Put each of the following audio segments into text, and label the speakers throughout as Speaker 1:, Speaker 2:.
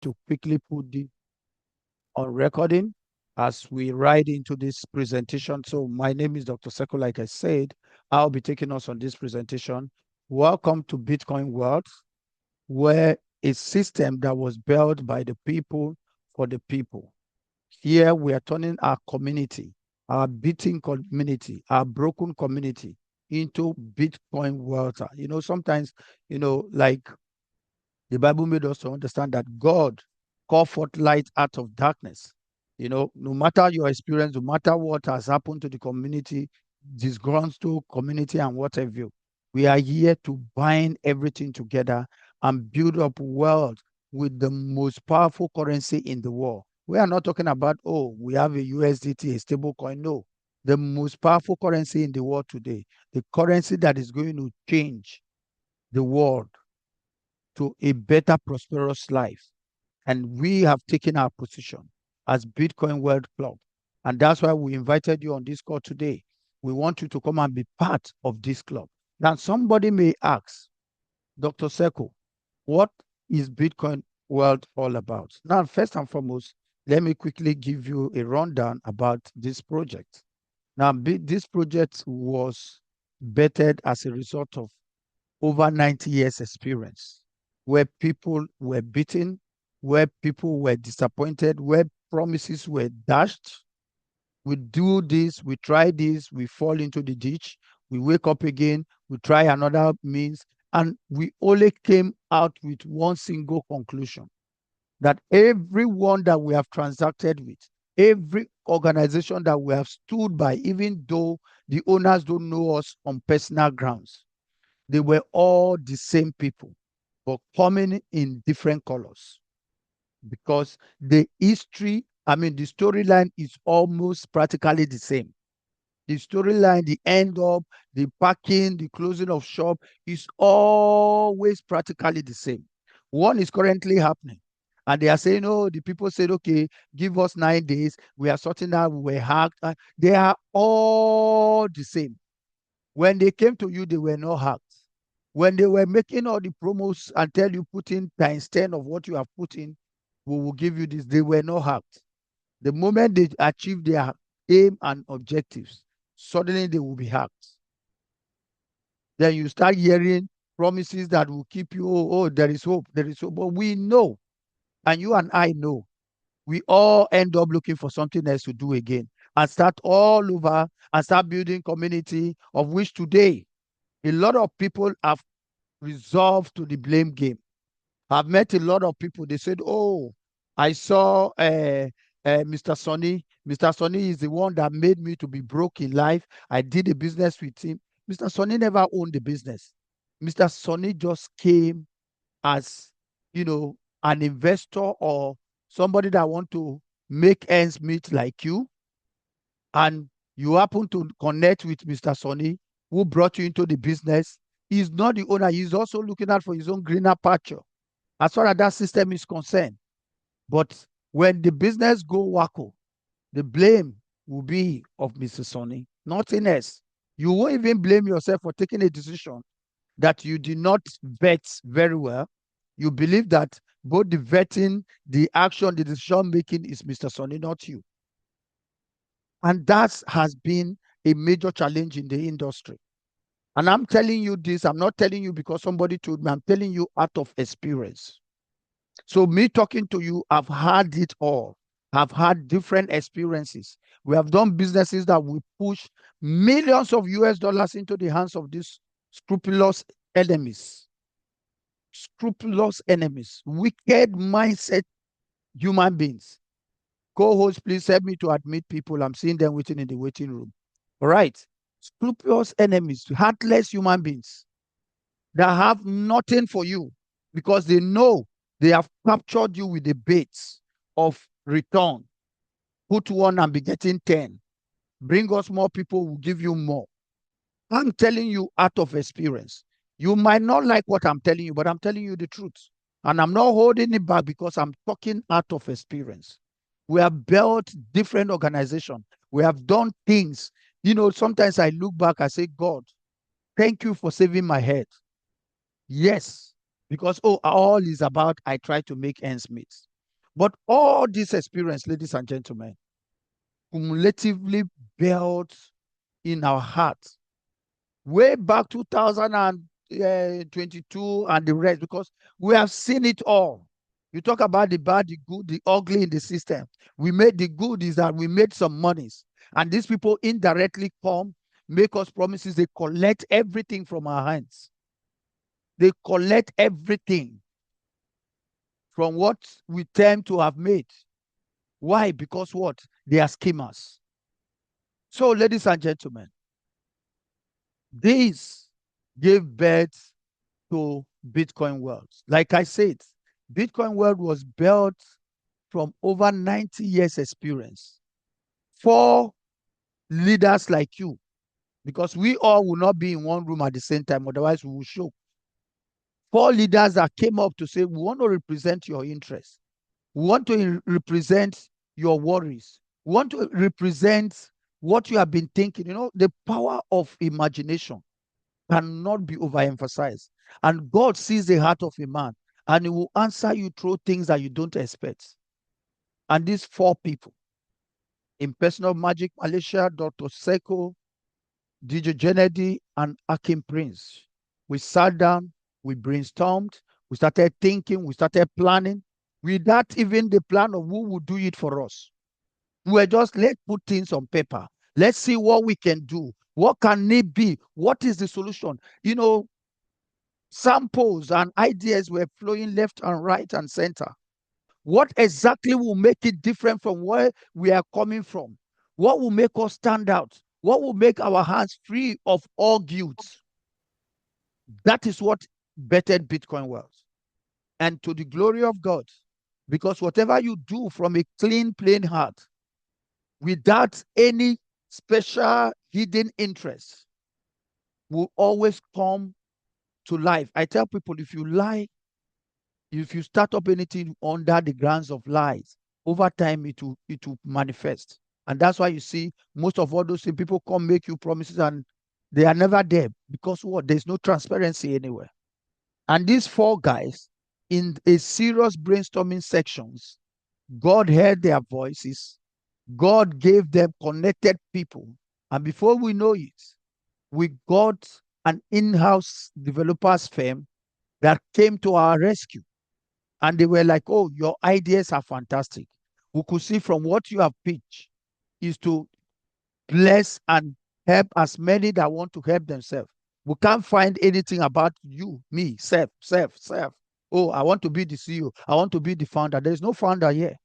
Speaker 1: to quickly put the on recording as we ride into this presentation. So my name is Dr. Seko. Like I said, I'll be taking us on this presentation. Welcome to Bitcoin World, where a system that was built by the people for the people. Here we are turning our community, our beating community, our broken community into Bitcoin world. Sometimes, like the Bible made us to understand that God called forth light out of darkness. No matter your experience, no matter what has happened to the community, disgruntled community, and whatever, we are here to bind everything together and build up wealth with the most powerful currency in the world. We are not talking about, oh, we have a USDT, a stable coin. No, the most powerful currency in the world today, the currency that is going to change the world to a better, prosperous life. And we have taken our position as Bitcoin World Club. And that's why we invited you on this call today. We want you to come and be part of this club. Now, somebody may ask, Dr. Seko, what is Bitcoin World all about? Now, first and foremost, let me quickly give you a rundown about this project. Now, this project was bettered as a result of over 90 years experience, where people were beaten, where people were disappointed, where promises were dashed. We do this, we try this, we fall into the ditch, we wake up again, we try another means, and we only came out with one single conclusion, that everyone that we have transacted with, every organization that we have stood by, even though the owners don't know us on personal grounds, they were all the same people, but coming in different colors, because the history, the storyline is almost practically the same. The storyline, the end up, the packing, the closing of shop is always practically the same. One is currently happening. And they are saying, oh, the people said, okay, give us 9 days. We are sorting out, we were hacked. They are all the same. When they came to you, they were not hacked. When they were making all the promos and tell you put in times 10 of what you have put in, we will give you this, they were not hacked. The moment they achieve their aim and objectives, suddenly they will be hacked. Then you start hearing promises that will keep you, oh, there is hope, there is hope. But we know, and you and I know, we all end up looking for something else to do again and start all over and start building community, of which today a lot of people have resolved to the blame game. I've met a lot of people. They said, "Oh, I saw Mr. Sonny. Mr. Sonny is the one that made me to be broke in life. I did a business with him. Mr. Sonny never owned the business. Mr. Sonny just came as, an investor or somebody that want to make ends meet like you, and you happen to connect with Mr. Sonny, who brought you into the business. He's not the owner. He's also looking out for his own greener pasture as far as that system is concerned. But when the business go wacko, the blame will be of Mr. Sonny, nothing else. You won't even blame yourself for taking a decision that you did not vet very well. You believe that both the vetting, the action, the decision making is Mr. Sonny, not you. And that has been a major challenge in the industry. And I'm telling you this, I'm not telling you because somebody told me, I'm telling you out of experience. So me talking to you, I've had it all. I've had different experiences. We have done businesses that we push millions of US dollars into the hands of these scrupulous enemies. Scrupulous enemies, wicked mindset human beings. Co-host, please help me to admit people. I'm seeing them waiting in the waiting room. All right. Scrupulous enemies, heartless human beings that have nothing for you because they know they have captured you with the baits of return. Put one and be getting 10. Bring us more people, will give you more. I'm telling you out of experience. You might not like what I'm telling you, but I'm telling you the truth. And I'm not holding it back because I'm talking out of experience. We have built different organizations. We have done things. Sometimes I look back, I say, God, thank you for saving my head. Yes, because all is about I try to make ends meet. But all this experience, ladies and gentlemen, cumulatively built in our hearts way back 2022 and the rest, because we have seen it all. You talk about the bad, the good, the ugly in the system. We made the good is that we made some monies, and these people indirectly come, make us promises. They collect everything from our hands. They collect everything from what we tend to have made. Why? Because what? They are schemers. So, ladies and gentlemen, this gave birth to Bitcoin World. Like I said, Bitcoin World was built from over 90 years experience. 4 leaders like you, because we all will not be in one room at the same time, otherwise we will show. 4 leaders that came up to say, we want to represent your interests. We want to represent your worries. We want to represent what you have been thinking. You know, the power of imagination cannot be overemphasized. And God sees the heart of a man, and he will answer you through things that you don't expect. And these 4 people, Impersonal Magic Malaysia, Dr. Seko, DJ Kennedy, and Akim Prince, we sat down, we brainstormed, we started thinking, we started planning, without even the plan of who would do it for us. We were just, let's put things on paper. Let's see what we can do. What can it be? What is the solution? You know, samples and ideas were flowing left and right and center. What exactly will make it different from where we are coming from? What will make us stand out? What will make our hands free of all guilt? That is what bettered Bitcoin World. And to the glory of God, because whatever you do from a clean, plain heart, without any special hidden interest, will always come to life. I tell people, if you lie, if you start up anything under the grounds of lies, over time it will manifest. And that's why you see most of all those things, people come make you promises and they are never there, because what? There's no transparency anywhere. And these 4 guys, in a serious brainstorming sections, God heard their voices. God gave them connected people. And before we know it, we got an in-house developers firm that came to our rescue. And they were like, oh, your ideas are fantastic. We could see from what you have pitched is to bless and help as many that want to help themselves. We can't find anything about you, me, self. Oh, I want to be the CEO. I want to be the founder. There's no founder here.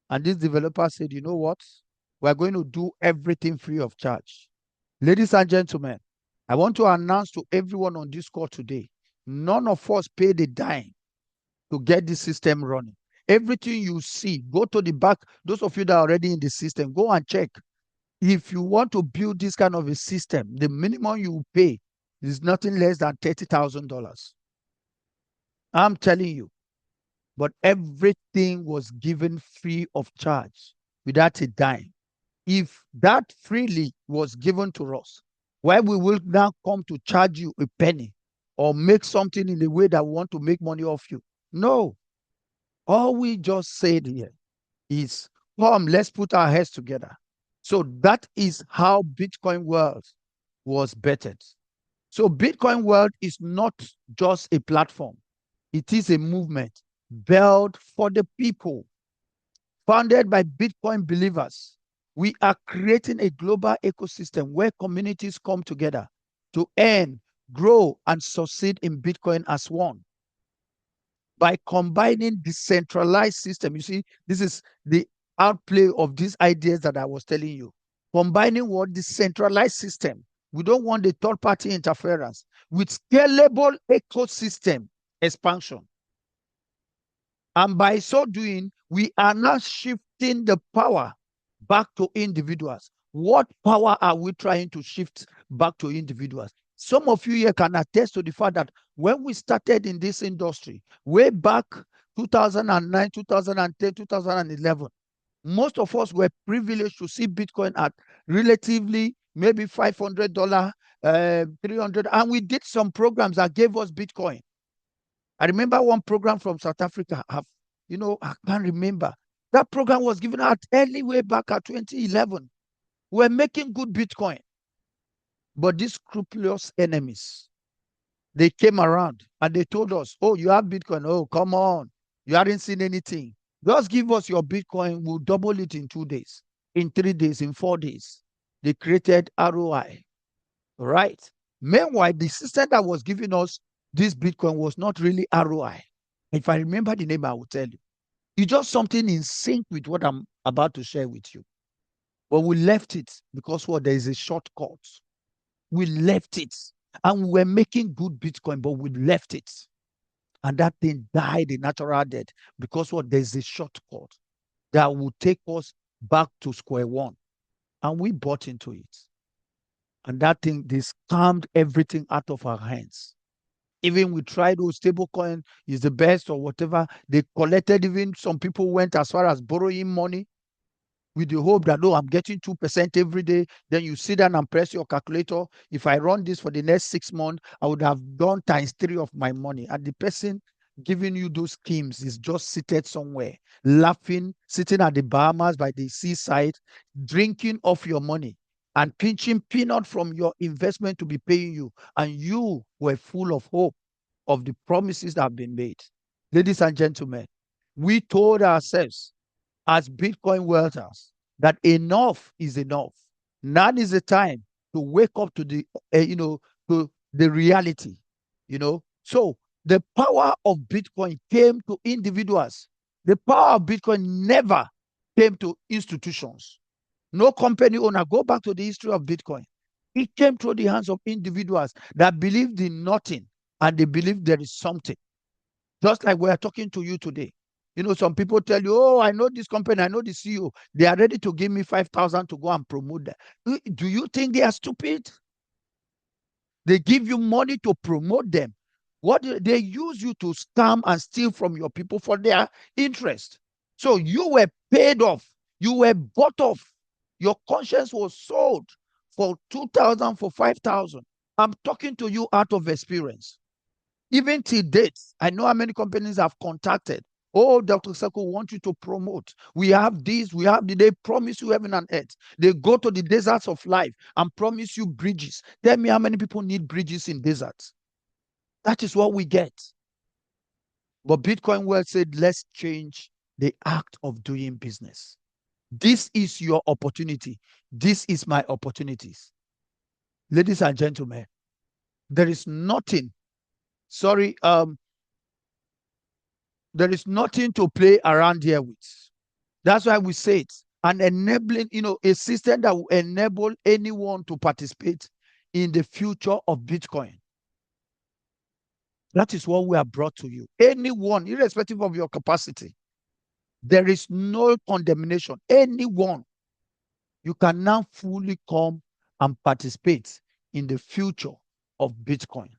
Speaker 1: And this developer said, you know what? We're going to do everything free of charge. Ladies and gentlemen, I want to announce to everyone on this call today, none of us paid a dime to get the system running. Everything you see, go to the back. Those of you that are already in the system, go and check. If you want to build this kind of a system, the minimum you pay is nothing less than $30,000. I'm telling you. But everything was given free of charge without a dime. If that freely was given to us, why we will now come to charge you a penny or make something in the way that we want to make money off you? No. All we just said here is, come, let's put our heads together. So that is how Bitcoin World was bettered. So Bitcoin World is not just a platform. It is a movement built for the people, founded by Bitcoin believers. We are creating a global ecosystem where communities come together to earn, grow, and succeed in Bitcoin as one. By combining decentralized system, you see, this is the outplay of these ideas that I was telling you. Combining what? Decentralized system. We don't want the third-party interference with scalable ecosystem expansion. And by so doing, we are now shifting the power back to individuals. What power are we trying to shift back to individuals? Some of you here can attest to the fact that when we started in this industry, way back 2009, 2010, 2011, most of us were privileged to see Bitcoin at relatively maybe $500, 300, and we did some programs that gave us Bitcoin. I remember one program from South Africa. I can't remember. That program was given out early way back at 2011. We're making good Bitcoin. But these scrupulous enemies, they came around and they told us, oh, you have Bitcoin. Oh, come on. You haven't seen anything. Just give us your Bitcoin. We'll double it in 2 days, in 3 days, in 4 days. They created ROI, right? Meanwhile, the system that was giving us this Bitcoin was not really ROI. If I remember the name, I will tell you. It's just something in sync with what I'm about to share with you. But we left it because what? There is a shortcut. We left it. And we were making good Bitcoin, but we left it. And that thing died a natural death because what? There's a shortcut that will take us back to square one. And we bought into it. And that thing, they scammed everything out of our hands. Even we tried those stable coin is the best or whatever. They collected, even some people went as far as borrowing money with the hope that, no, I'm getting 2% every day. Then you sit down and press your calculator. If I run this for the next 6 months, I would have done ×3 of my money. And the person giving you those schemes is just seated somewhere, laughing, sitting at the Bahamas by the seaside, drinking off your money and pinching peanut from your investment to be paying you. And you were full of hope of the promises that have been made. Ladies and gentlemen, we told ourselves as Bitcoin wealthers that enough is enough. Now is the time to wake up to to the reality. So the power of Bitcoin came to individuals. The power of Bitcoin never came to institutions. No company owner. Go back to the history of Bitcoin. It came through the hands of individuals that believed in nothing and they believe there is something. Just like we are talking to you today. Some people tell you, oh, I know this company, I know the CEO. They are ready to give me 5,000 to go and promote that. Do you think they are stupid? They give you money to promote them. They use you to scam and steal from your people for their interest. So you were paid off. You were bought off. Your conscience was sold for 2,000, for 5,000. I'm talking to you out of experience. Even till date, I know how many companies have contacted. Oh, Dr. Seko, want you to promote. We have this, they promise you heaven and earth. They go to the deserts of life and promise you bridges. Tell me how many people need bridges in deserts. That is what we get. But Bitcoin World said, let's change the act of doing business. This is your opportunity. This is my opportunities. Ladies and gentlemen, there is nothing, there is nothing to play around here with. That's why we say it. An enabling, a system that will enable anyone to participate in the future of Bitcoin. That is what we have brought to you. Anyone, irrespective of your capacity, there is no condemnation. Anyone, you can now fully come and participate in the future of Bitcoin.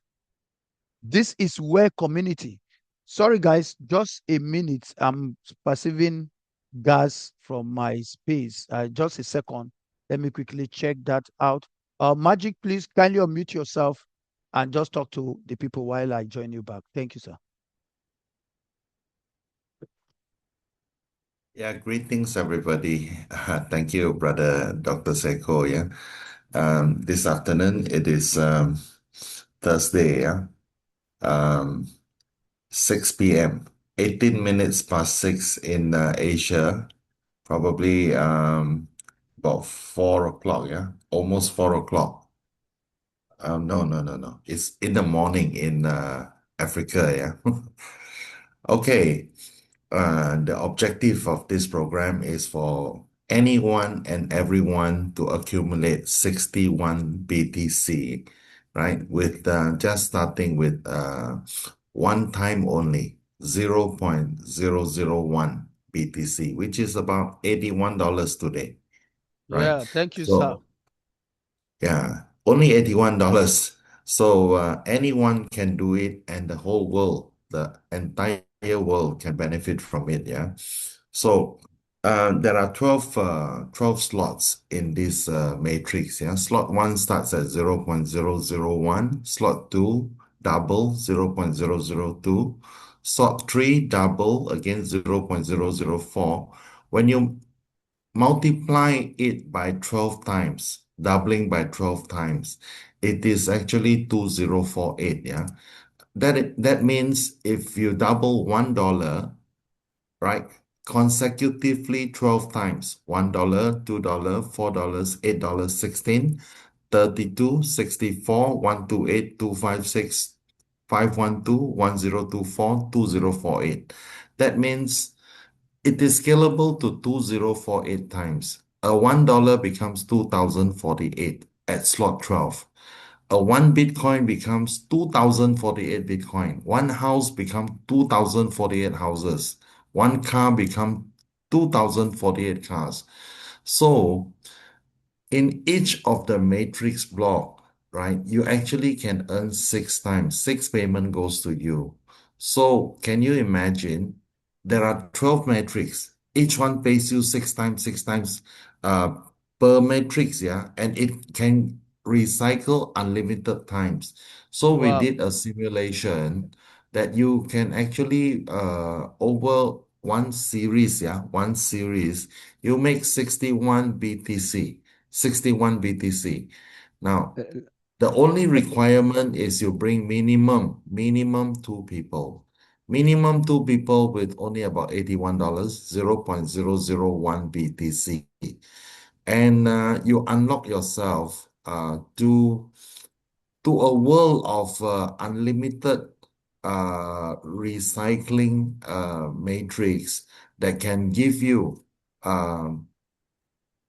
Speaker 1: This is where community. Sorry, guys, just a minute. I'm perceiving gas from my space. Just a second. Let me quickly check that out. Magic, please kindly unmute yourself and just talk to the people while I join you back. Thank you, sir.
Speaker 2: Yeah, greetings, everybody. Thank you, Brother Dr. Seko. Yeah, this afternoon it is Thursday. Yeah, 6 p.m. 18 minutes past 6 in Asia. Probably about 4 o'clock. Yeah, almost 4 o'clock. No. It's in the morning in Africa. Yeah. Okay. The objective of this program is for anyone and everyone to accumulate 61 BTC, right? With just starting with one time only, 0.001 BTC, which is about $81 today, right?
Speaker 1: Yeah, thank you, sir.
Speaker 2: So, yeah, only $81. So anyone can do it, and the whole world, the entire world can benefit from it. Yeah. So there are 12 slots in this matrix. Yeah. Slot 1 starts at 0.001. Slot 2 double 0.002. Slot 3, double, again 0.004. When you multiply it by 12 times, doubling by 12 times, it is actually 2048, yeah. That means if you double $1, right, consecutively 12 times, $1, $2, $4, $8, 16, 32, 64, 128, 256, 512, 1024, 2048. That means it is scalable to 2048 times. A $1 becomes 2048 at slot 12. A one Bitcoin becomes 2048 Bitcoin. One house becomes 2048 houses. One car becomes 2048 cars. So in each of the matrix block, right, you actually can earn six times. Six payment goes to you. So can you imagine there are 12 matrix. Each one pays you six times uh, per matrix, yeah, and it can recycle unlimited times. So we
Speaker 1: Wow.
Speaker 2: did a simulation that you can actually over one series, yeah, one series, you make 61 BTC. 61 BTC. Now,
Speaker 1: Uh,
Speaker 2: the only
Speaker 1: uh,
Speaker 2: requirement is you bring minimum two people. Minimum two people with only about $81, 0.001 BTC. And you unlock yourself to a world of unlimited recycling matrix that can give you um,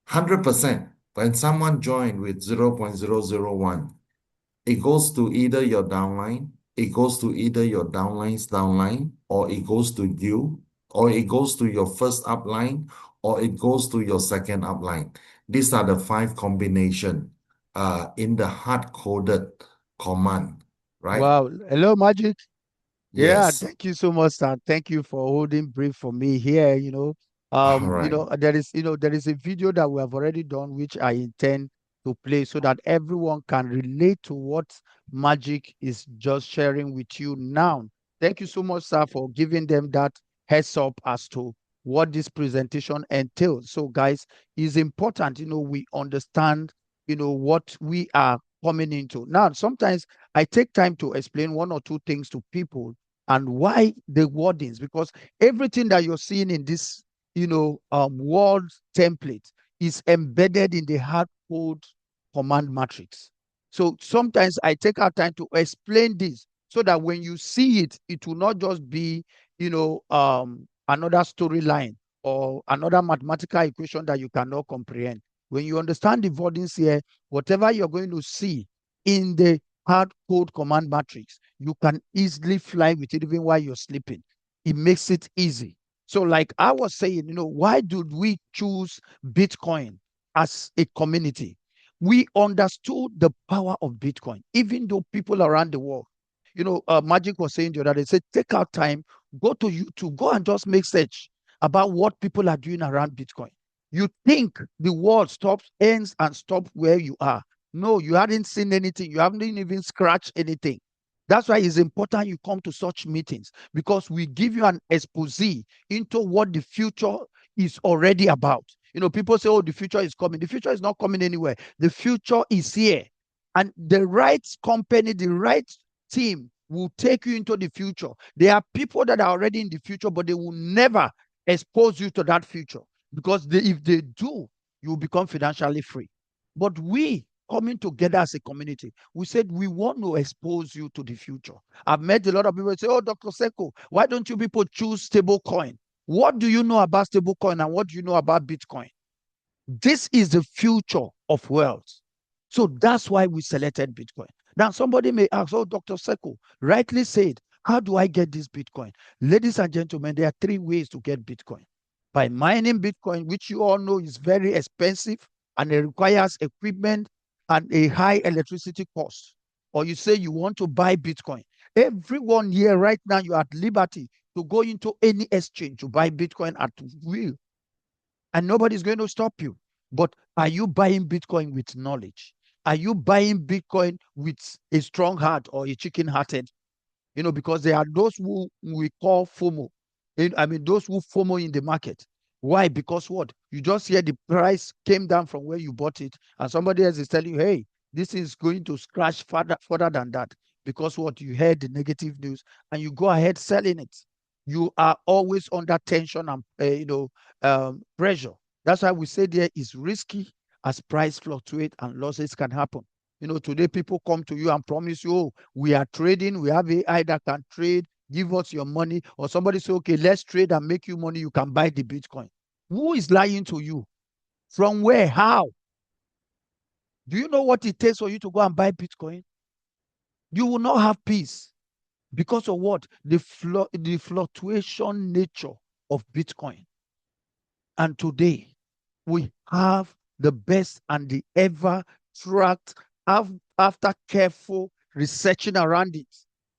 Speaker 2: 100%. When someone join with 0.001, it goes to either your downline, it goes to either your downline's downline, or it goes to you, or it goes to your first upline, or it goes to your second upline. These are the five combination in the hard-coded command, right?
Speaker 1: wow. Hello, Magic. Yeah,
Speaker 2: Yes.
Speaker 1: thank you so much, sir. Thank you for holding brief for me here.
Speaker 2: All right.
Speaker 1: There is a video that we have already done, which I intend to play so that everyone can relate to what Magic is just sharing with you now. Thank you so much, sir, for giving them that heads up as to what this presentation entails. So, guys, it's important, we understand, what we are coming into. Now, sometimes I take time to explain one or two things to people and why the wordings, because everything that you're seeing in this word template is embedded in the hard code command matrix. So sometimes I take our time to explain this so that when you see it, it will not just be another storyline or another mathematical equation that you cannot comprehend. When you understand the wordings here, whatever you're going to see in the hard code command matrix, you can easily fly with it even while you're sleeping. It makes it easy. So, like I was saying, why did we choose Bitcoin as a community? We understood the power of Bitcoin, even though people around the world, Magic was saying the other day, said, take out time, go to YouTube, go and just make search about what people are doing around Bitcoin. You think the world stops, ends, and stops where you are. No, you hadn't seen anything. You haven't even scratched anything. That's why it's important you come to such meetings because we give you an expose into what the future is already about. People say, oh, the future is coming. The future is not coming anywhere. The future is here. And the right company, the right team will take you into the future. There are people that are already in the future, but they will never expose you to that future because if they do, you will become financially free. But we coming together as a community, we said we want to expose you to the future. I've met a lot of people say, oh, Dr. Seko, why don't you people choose stable coin? What do you know about stable coin and what do you know about Bitcoin? This is the future of wealth. So that's why we selected Bitcoin. Now, somebody may ask, oh, Dr. Seko rightly said, how do I get this Bitcoin? Ladies and gentlemen, there are three ways to get Bitcoin. By mining Bitcoin, which you all know is very expensive and it requires equipment and a high electricity cost. Or you say you want to buy Bitcoin. Everyone here right now, you are at liberty to go into any exchange to buy Bitcoin at will and nobody's going to stop you. But are you buying Bitcoin with knowledge? Are you buying Bitcoin with a strong heart or a chicken hearted? because there are those who we call FOMO. I mean, those who FOMO in the market. Why? Because what? You just hear the price came down from where you bought it, and somebody else is telling you, hey, this is going to crash further than that. Because what? You heard the negative news and you go ahead selling it. You are always under tension and pressure. That's why we say there is risky as price fluctuate and losses can happen. Today people come to you and promise you, oh, we are trading, we have AI that can trade, give us your money. Or somebody say, okay, let's trade and make you money, you can buy the Bitcoin. Who is lying to you? From where? How? Do you know what it takes for you to go and buy Bitcoin? You will not have peace because of what? The fluctuation nature of Bitcoin. And today, we have the best and the ever tracked after careful researching around it.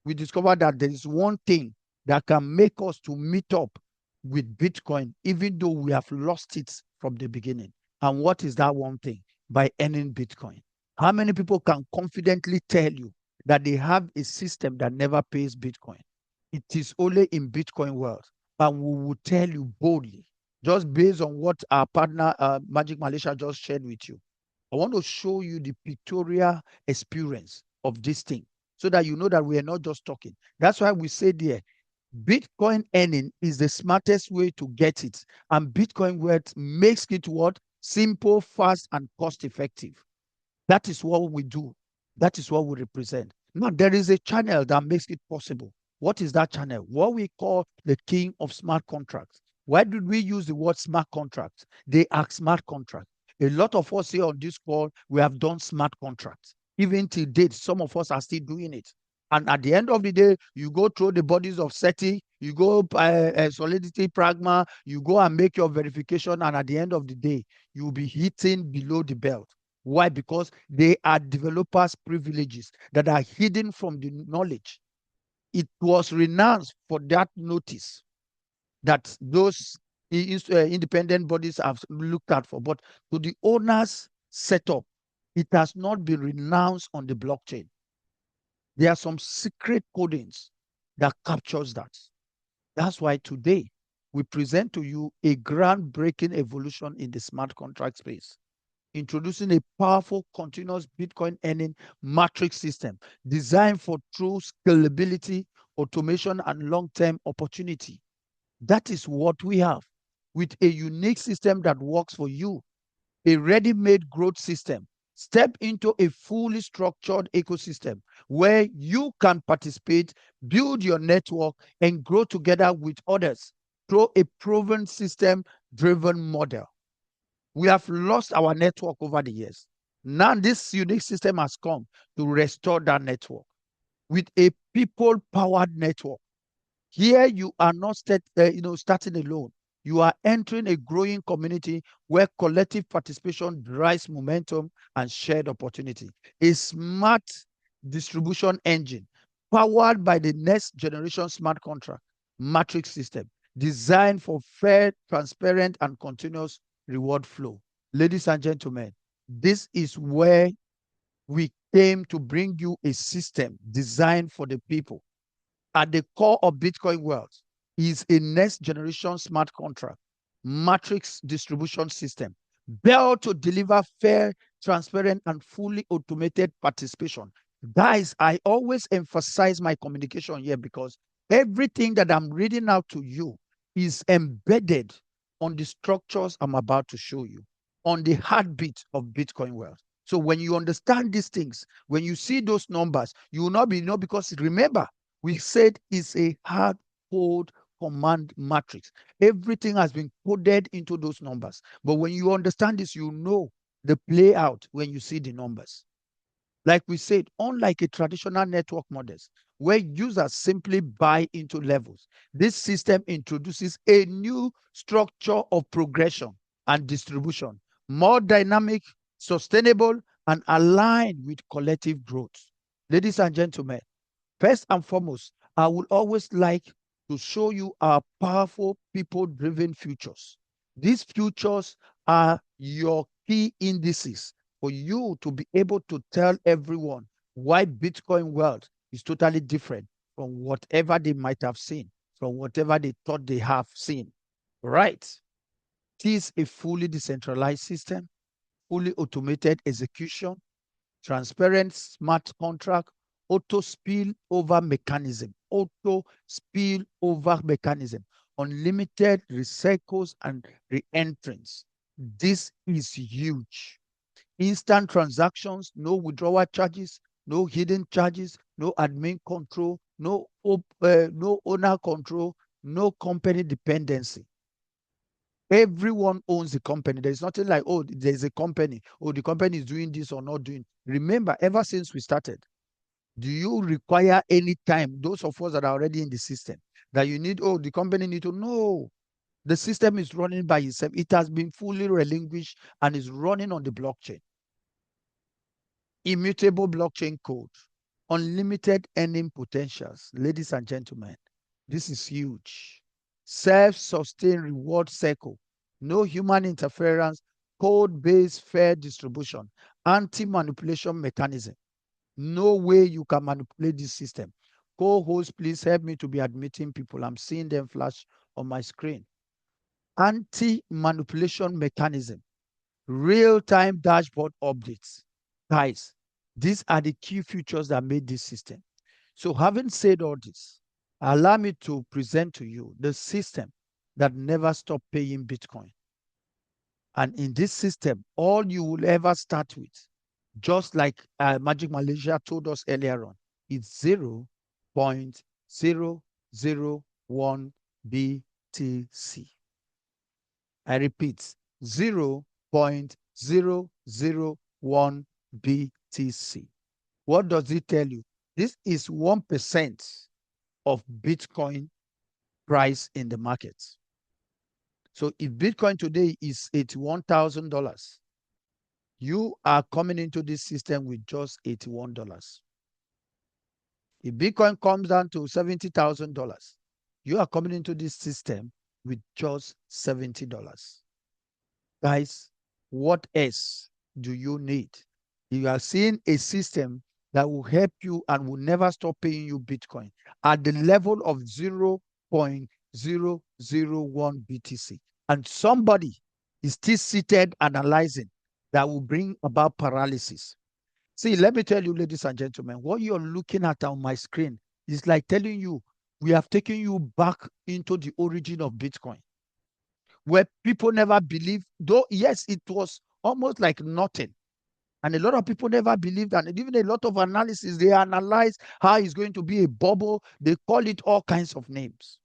Speaker 1: We discovered that there is one thing that can make us to meet up with Bitcoin, even though we have lost it from the beginning. And what is that one thing? By earning Bitcoin. How many people can confidently tell you that they have a system that never pays Bitcoin? It is only in Bitcoin world. And we will tell you boldly, just based on what our partner Magic Malaysia just shared with you. I want to show you the pictorial experience of this thing so that you know that we are not just talking. That's why we say there, Bitcoin earning is the smartest way to get it. And Bitcoin world makes it what? Simple, fast, and cost effective. That is what we do. That is what we represent. Now, there is a channel that makes it possible. What is that channel? What we call the king of smart contracts. Why did we use the word smart contracts? They are smart contracts. A lot of us here on this call, we have done smart contracts. Even till date, some of us are still doing it. And at the end of the day, you go through the bodies of SETI, you go Solidity, Pragma, you go and make your verification. And at the end of the day, you'll be hitting below the belt. Why? Because they are developers' privileges that are hidden from the knowledge. It was renounced for that notice that those independent bodies have looked at for. But to the owner's setup, it has not been renounced on the blockchain. There are some secret codings that captures that. That's why today we present to you a groundbreaking evolution in the smart contract space, introducing a powerful continuous Bitcoin earning matrix system designed for true scalability, automation, and long-term opportunity. That is what we have, with a unique system that works for you, a ready-made growth system. Step into a fully structured ecosystem where you can participate, build your network, and grow together with others through a proven system-driven model. We have lost our network over the years. Now this unique system has come to restore that network with a people-powered network. Here you are not starting alone. You are entering a growing community where collective participation drives momentum and shared opportunity. A smart distribution engine powered by the next generation smart contract matrix system designed for fair, transparent, and continuous reward flow. Ladies and gentlemen, this is where we came to bring you a system designed for the people. At the core of Bitcoin world is a next generation smart contract matrix distribution system built to deliver fair, transparent, and fully automated participation. Guys, I always emphasize my communication here because everything that I'm reading out to you is embedded on the structures I'm about to show you, on the heartbeat of Bitcoin world. So when you understand these things, when you see those numbers, you will not be because remember, we said it's a hard code command matrix. Everything has been coded into those numbers. But when you understand this, you know the play out when you see the numbers. Like we said, unlike a traditional network models where users simply buy into levels, this system introduces a new structure of progression and distribution, more dynamic, sustainable, and aligned with collective growth. Ladies and gentlemen, first and foremost, I would always like to show you our powerful people-driven futures. These futures are your key indices for you to be able to tell everyone why Bitcoin world is totally different from whatever they might have seen, from whatever they thought they have seen. Right? It is a fully decentralized system, fully automated execution, transparent smart contract, auto spill over mechanism, unlimited recycles and re-entrants. This is huge. Instant transactions, no withdrawal charges, no hidden charges, no admin control, no owner control, no company dependency. Everyone owns the company. There's nothing like, oh, there's a company, oh, the company is doing this or not doing. Remember, ever since we started, do you require any time, those of us that are already in the system, that you need, oh, the company need to know? The system is running by itself. It has been fully relinquished and is running on the blockchain. Immutable blockchain code, unlimited earning potentials. Ladies and gentlemen, this is huge. Self-sustained reward cycle, no human interference, code-based fair distribution, anti-manipulation mechanism. No way you can manipulate this system. Co-host, please help me to be admitting people. I'm seeing them flash on my screen. Anti-manipulation mechanism, real-time dashboard updates. Guys, these are the key features that made this system. So having said all this, allow me to present to you the system that never stopped paying Bitcoin. And in this system, all you will ever start with, just like Magic Malaysia told us earlier on, is 0.001 BTC. I repeat, 0.001 BTC. What does it tell you? This is 1% of Bitcoin price in the market. So if Bitcoin today is $81,000, you are coming into this system with just $81. If Bitcoin comes down to $70,000, you are coming into this system with just $70. Guys, what else do you need? You are seeing a system that will help you and will never stop paying you Bitcoin at the level of 0.001 BTC. And somebody is still seated analyzing that will bring about paralysis. See, let me tell you, ladies and gentlemen, what you're looking at on my screen is like telling you, we have taken you back into the origin of Bitcoin, where people never believed, though, yes, it was almost like nothing. And a lot of people never believed, and even a lot of analysis, they analyze how it's going to be a bubble. They call it all kinds of names.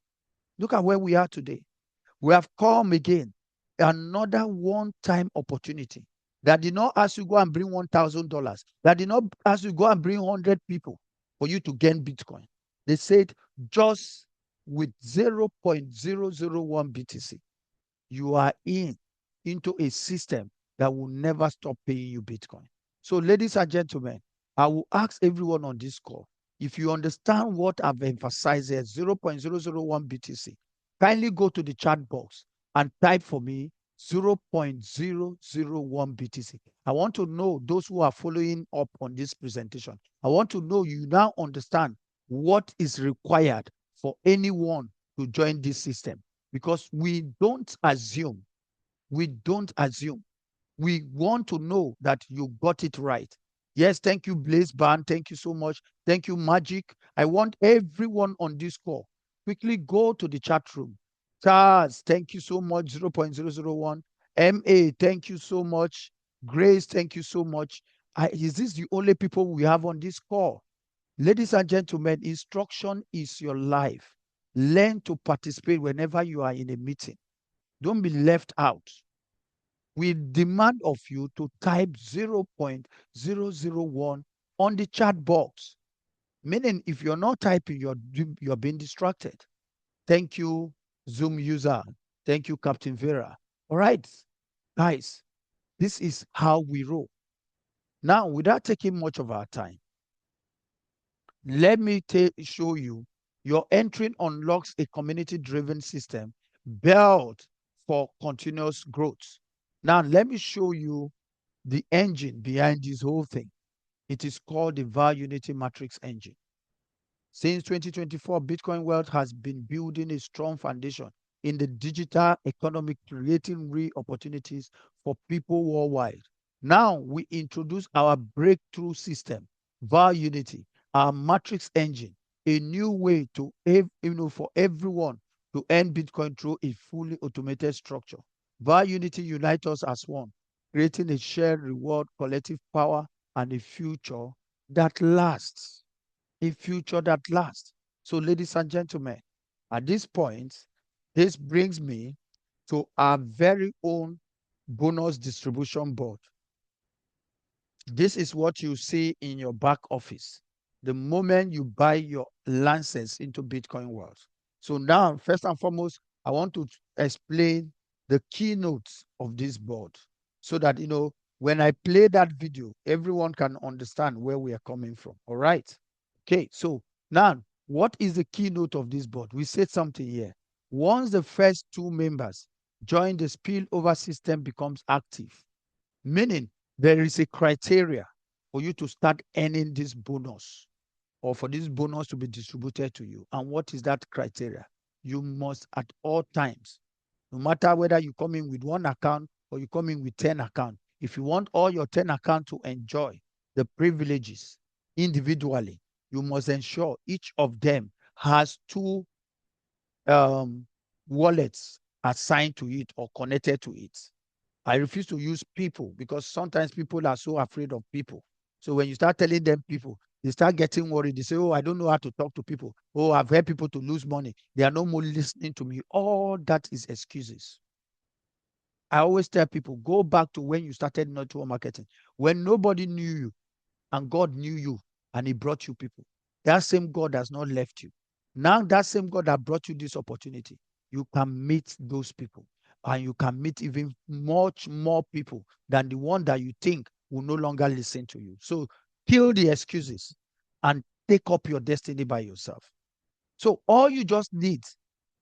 Speaker 1: Look at where we are today. We have come again, another one-time opportunity that did not ask you go and bring $1,000, that did not ask you go and bring 100 people for you to gain Bitcoin. They said just with 0.001 BTC, you are into a system that will never stop paying you Bitcoin. So, ladies and gentlemen, I will ask everyone on this call, if you understand what I've emphasized here, 0.001 BTC, kindly go to the chat box and type for me 0.001 BTC. I want to know those who are following up on this presentation. I want to know you now understand what is required for anyone to join this system, because we don't assume. We don't assume. We want to know that you got it right. Yes, thank you, Blaze Ban. Thank you so much. Thank you, Magic. I want everyone on this call, quickly go to the chat room. Charles, thank you so much. 0.001. MA, thank you so much. Grace, thank you so much. Is this the only people we have on this call? Ladies and gentlemen, instruction is your life. Learn to participate whenever you are in a meeting. Don't be left out. We demand of you to type 0.001 on the chat box. Meaning, if you're not typing, you're being distracted. Thank you, Zoom user. Thank you, Captain Vera. All right, guys, this is how we roll. Now, without taking much of our time, let me show you your entry unlocks a community-driven system built for continuous growth. Now, let me show you the engine behind this whole thing. It is called the VAR Unity Matrix engine. Since 2024, Bitcoin Wealth has been building a strong foundation in the digital economy, creating real opportunities for people worldwide. Now we introduce our breakthrough system, VAR Unity, our matrix engine, a new way to for everyone to earn Bitcoin through a fully automated structure. VAR Unity unites us as one, creating a shared reward, collective power, and a future that lasts. A future that lasts. So, ladies and gentlemen, at this point, this brings me to our very own bonus distribution board. This is what you see in your back office the moment you buy your license into Bitcoin World. So now, first and foremost, I want to explain the keynotes of this board so that, when I play that video, everyone can understand where we are coming from. All right. Okay. So now, what is the keynote of this board? We said something here. Once the first two members join, the spillover system becomes active, meaning there is a criteria for you to start earning this bonus or for this bonus to be distributed to you. And what is that criteria? You must at all times, no matter whether you come in with one account or you come in with 10 accounts, if you want all your 10 accounts to enjoy the privileges individually, you must ensure each of them has two wallets assigned to it or connected to it. I refuse to use people because sometimes people are so afraid of people. So when you start telling them people, they start getting worried. They say, oh, I don't know how to talk to people. Oh, I've helped people to lose money. They are no more listening to me. All that is excuses. I always tell people, go back to when you started network marketing, when nobody knew you and God knew you and he brought you people. That same God has not left you. Now that same God that brought you this opportunity, you can meet those people and you can meet even much more people than the one that you think will no longer listen to you. So kill the excuses and take up your destiny by yourself. So all you just need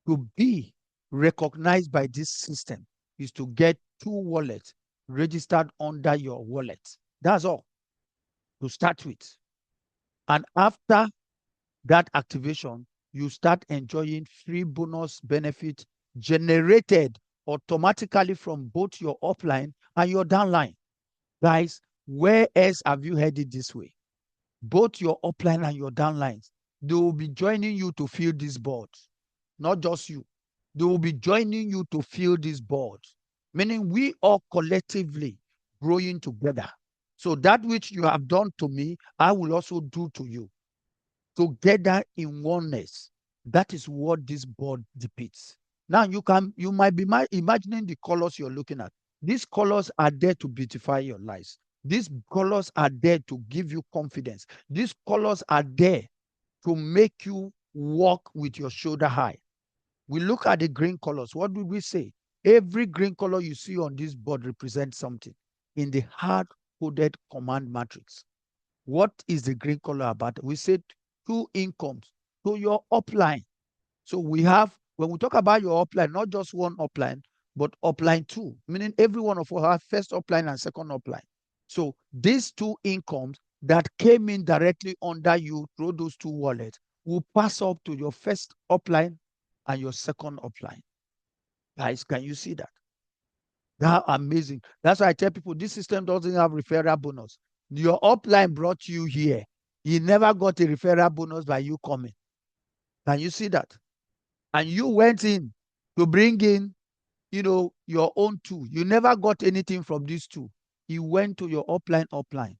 Speaker 1: to be recognized by this system is to get two wallets registered under your wallet. That's all to start with. And after that activation, you start enjoying free bonus benefit generated automatically from both your upline and your downline. Guys, where else have you heard it this way? Both your upline and your downlines, they will be joining you to fill this board, not just you. They will be joining you to fill this board, meaning we all collectively growing together. So that which you have done to me, I will also do to you. Together in oneness. That is what this board depicts. Now you might be imagining the colors you're looking at. These colors are there to beautify your lives. These colors are there to give you confidence. These colors are there to make you walk with your shoulder high. We look at the green colors. What did we say? Every green color you see on this board represents something in the hard-coded command matrix. What is the green color about? We said two incomes to your upline. So we have, when we talk about your upline, not just one upline, but upline two, meaning every one of us have first upline and second upline. So these two incomes that came in directly under you through those two wallets will pass up to your first upline and your second upline. Guys, can you see that? That's amazing. That's why I tell people this system doesn't have referral bonus. Your upline brought you here. You never got a referral bonus by you coming. Can you see that? And you went in to bring in, your own two. You never got anything from these two. You went to your upline.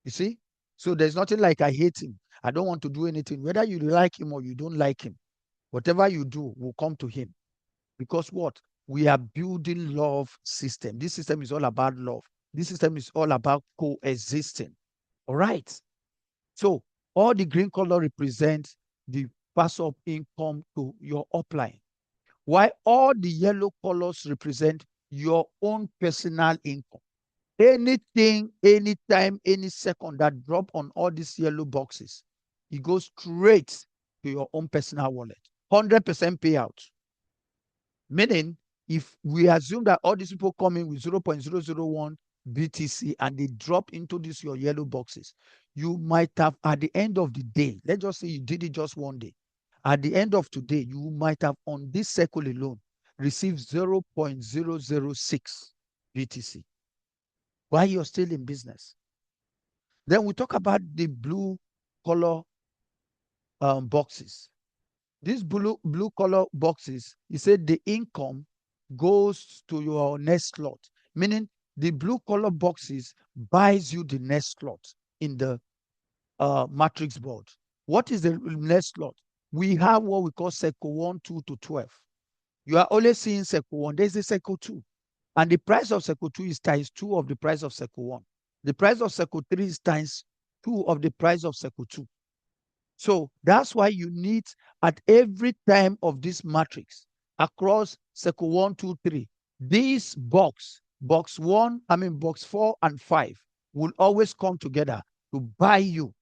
Speaker 1: You see? So there's nothing like I hate him. I don't want to do anything. Whether you like him or you don't like him, whatever you do will come to him. Because what? We are building love system. This system is all about love. This system is all about coexisting. All right. So all the green color represents the pass-up income to your upline, while all the yellow colors represent your own personal income. Anything, anytime, any second that drop on all these yellow boxes, it goes straight to your own personal wallet. 100% payout. Meaning, if we assume that all these people come in with 0.001, BTC and they drop into this your yellow boxes, you might have at the end of the day, let's just say you did it just one day. At the end of today, you might have on this circle alone received 0.006 BTC while you're still in business. Then we talk about the blue color boxes. These blue color boxes, you said the income goes to your next slot, meaning the blue color boxes buys you the next slot in the matrix board. What is the next slot? We have what we call circle 1, 2 to 12. You are only seeing circle 1. There's a circle 2. And the price of circle 2 is times 2 of the price of circle 1. The price of circle 3 is times 2 of the price of circle 2. So that's why you need at every time of this matrix across circle 1, 2, 3, this box 4 and 5 will always come together to buy you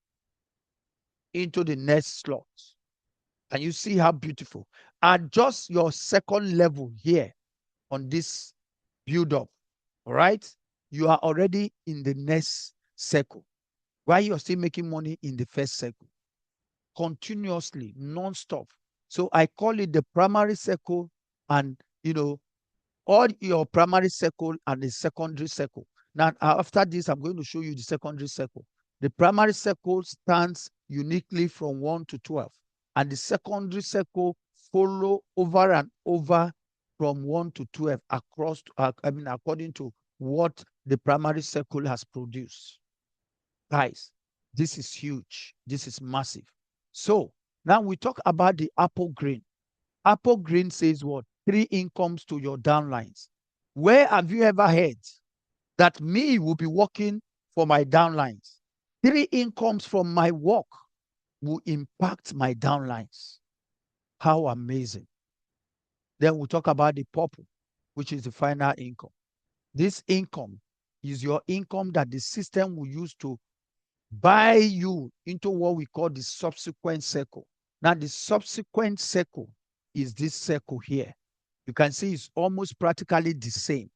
Speaker 1: into the next slot. And you see how beautiful. At just your second level here on this build up, all right, you are already in the next circle while you're still making money in the first circle continuously, non-stop. So I call it the primary circle, and all your primary circle and the secondary circle. Now, after this, I'm going to show you the secondary circle. The primary circle stands uniquely from 1 to 12, and the secondary circle follow over and over from 1 to 12 across, according to what the primary circle has produced. Guys, this is huge. This is massive. So now we talk about the Apple Green. Apple Green says what? 3 incomes to your downlines. Where have you ever heard that me will be working for my downlines? 3 incomes from my work will impact my downlines. How amazing. Then we'll talk about the purple, which is the final income. This income is your income that the system will use to buy you into what we call the subsequent circle. Now, the subsequent circle is this circle here. You can see it's almost practically the same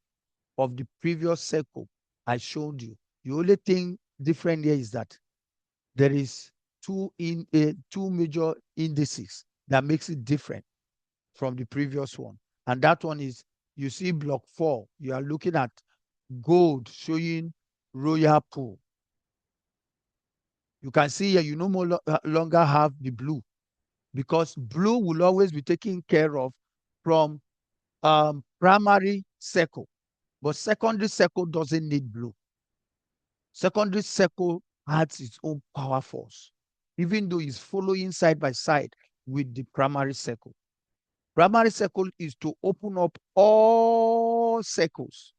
Speaker 1: of the previous circle I showed you. The only thing different here is that there is two major indices that makes it different from the previous one. And that one is, you see block 4, you are looking at gold showing royal pool. You can see here you no more longer have the blue, because blue will always be taken care of from primary circle, but secondary circle doesn't need blue. Secondary circle has its own power force, even though it's following side by side with the primary circle. Primary circle is to open up all circles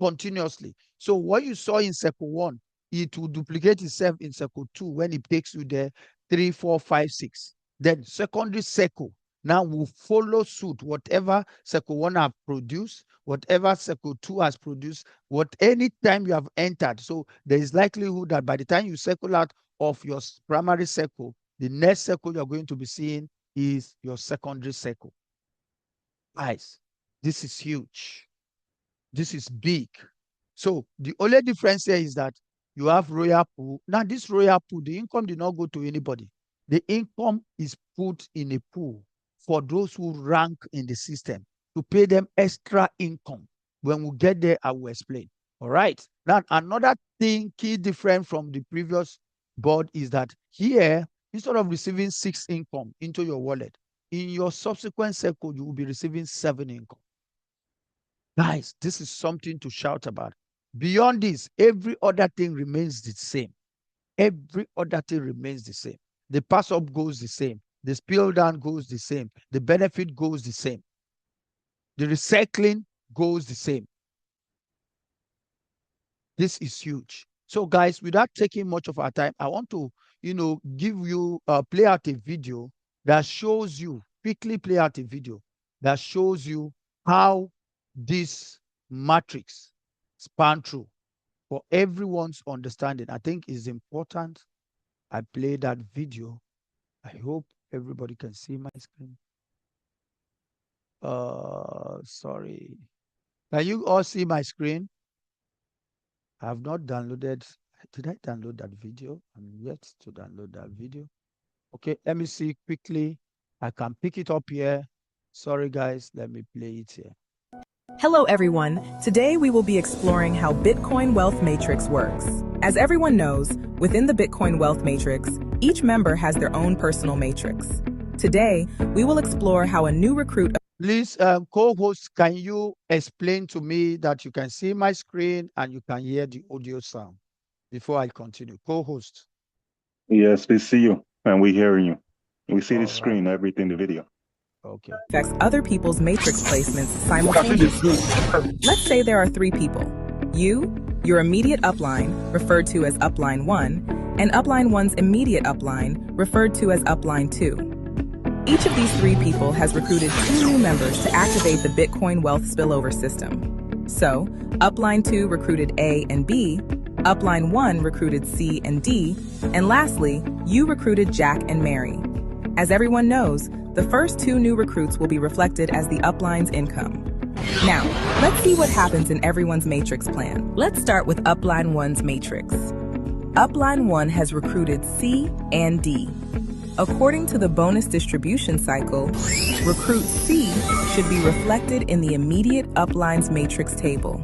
Speaker 1: continuously. So what you saw in circle 1, it will duplicate itself in circle 2 when it takes you there 3, 4, 5, 6. Then secondary circle now will follow suit. Whatever circle 1 have produced, whatever circle 2 has produced, any time you have entered. So there is likelihood that by the time you circle out of your primary circle, the next circle you're going to be seeing is your secondary circle. Guys, this is huge. This is big. So the only difference here is that you have royal pool. Now this royal pool, the income did not go to anybody. The income is put in a pool for those who rank in the system to pay them extra income. When we get there, I will explain. All right. Now another thing, key different from the previous board is that here, instead of receiving 6 income into your wallet, in your subsequent circle, you will be receiving 7 income. Guys, this is something to shout about. Beyond this, every other thing remains the same. Every other thing remains the same. The pass up goes the same. The spill down goes the same. The benefit goes the same. The recycling goes the same. This is huge. So guys, without taking much of our time, I want to, give you, play out a video that shows you, quickly play out a video that shows you how this matrix span through for everyone's understanding. I think is important. I play that video. I hope everybody can see my screen. Sorry. Can you all see my screen? I have not downloaded. Did I download that video? I'm yet to download that video. Okay, let me see quickly. I can pick it up here. Sorry, guys. Let me play it here.
Speaker 3: Hello everyone. Today we will be exploring how Bitcoin Wealth Matrix works. As everyone knows, within the Bitcoin Wealth Matrix, each member has their own personal matrix. Today, we will explore how a new recruit.
Speaker 1: Please, co-host, can you explain to me that you can see my screen and you can hear the audio sound before I continue? Co-host.
Speaker 4: Yes, we see you and we hearing you. We see
Speaker 1: All
Speaker 4: the
Speaker 1: right.
Speaker 4: screen, everything, the video.
Speaker 1: Okay.
Speaker 3: Affects other people's matrix placements simultaneously. Let's say there are 3 people. You, your immediate upline, referred to as upline 1, and upline 1's immediate upline, referred to as upline 2. Each of these 3 people has recruited 2 new members to activate the Bitcoin Wealth Spillover system. So, upline 2 recruited A and B, upline 1 recruited C and D, and lastly, you recruited Jack and Mary. As everyone knows, the first 2 new recruits will be reflected as the upline's income. Now, let's see what happens in everyone's matrix plan. Let's start with upline 1's matrix. Upline 1 has recruited C and D. According to the bonus distribution cycle, recruit C should be reflected in the immediate upline's matrix table.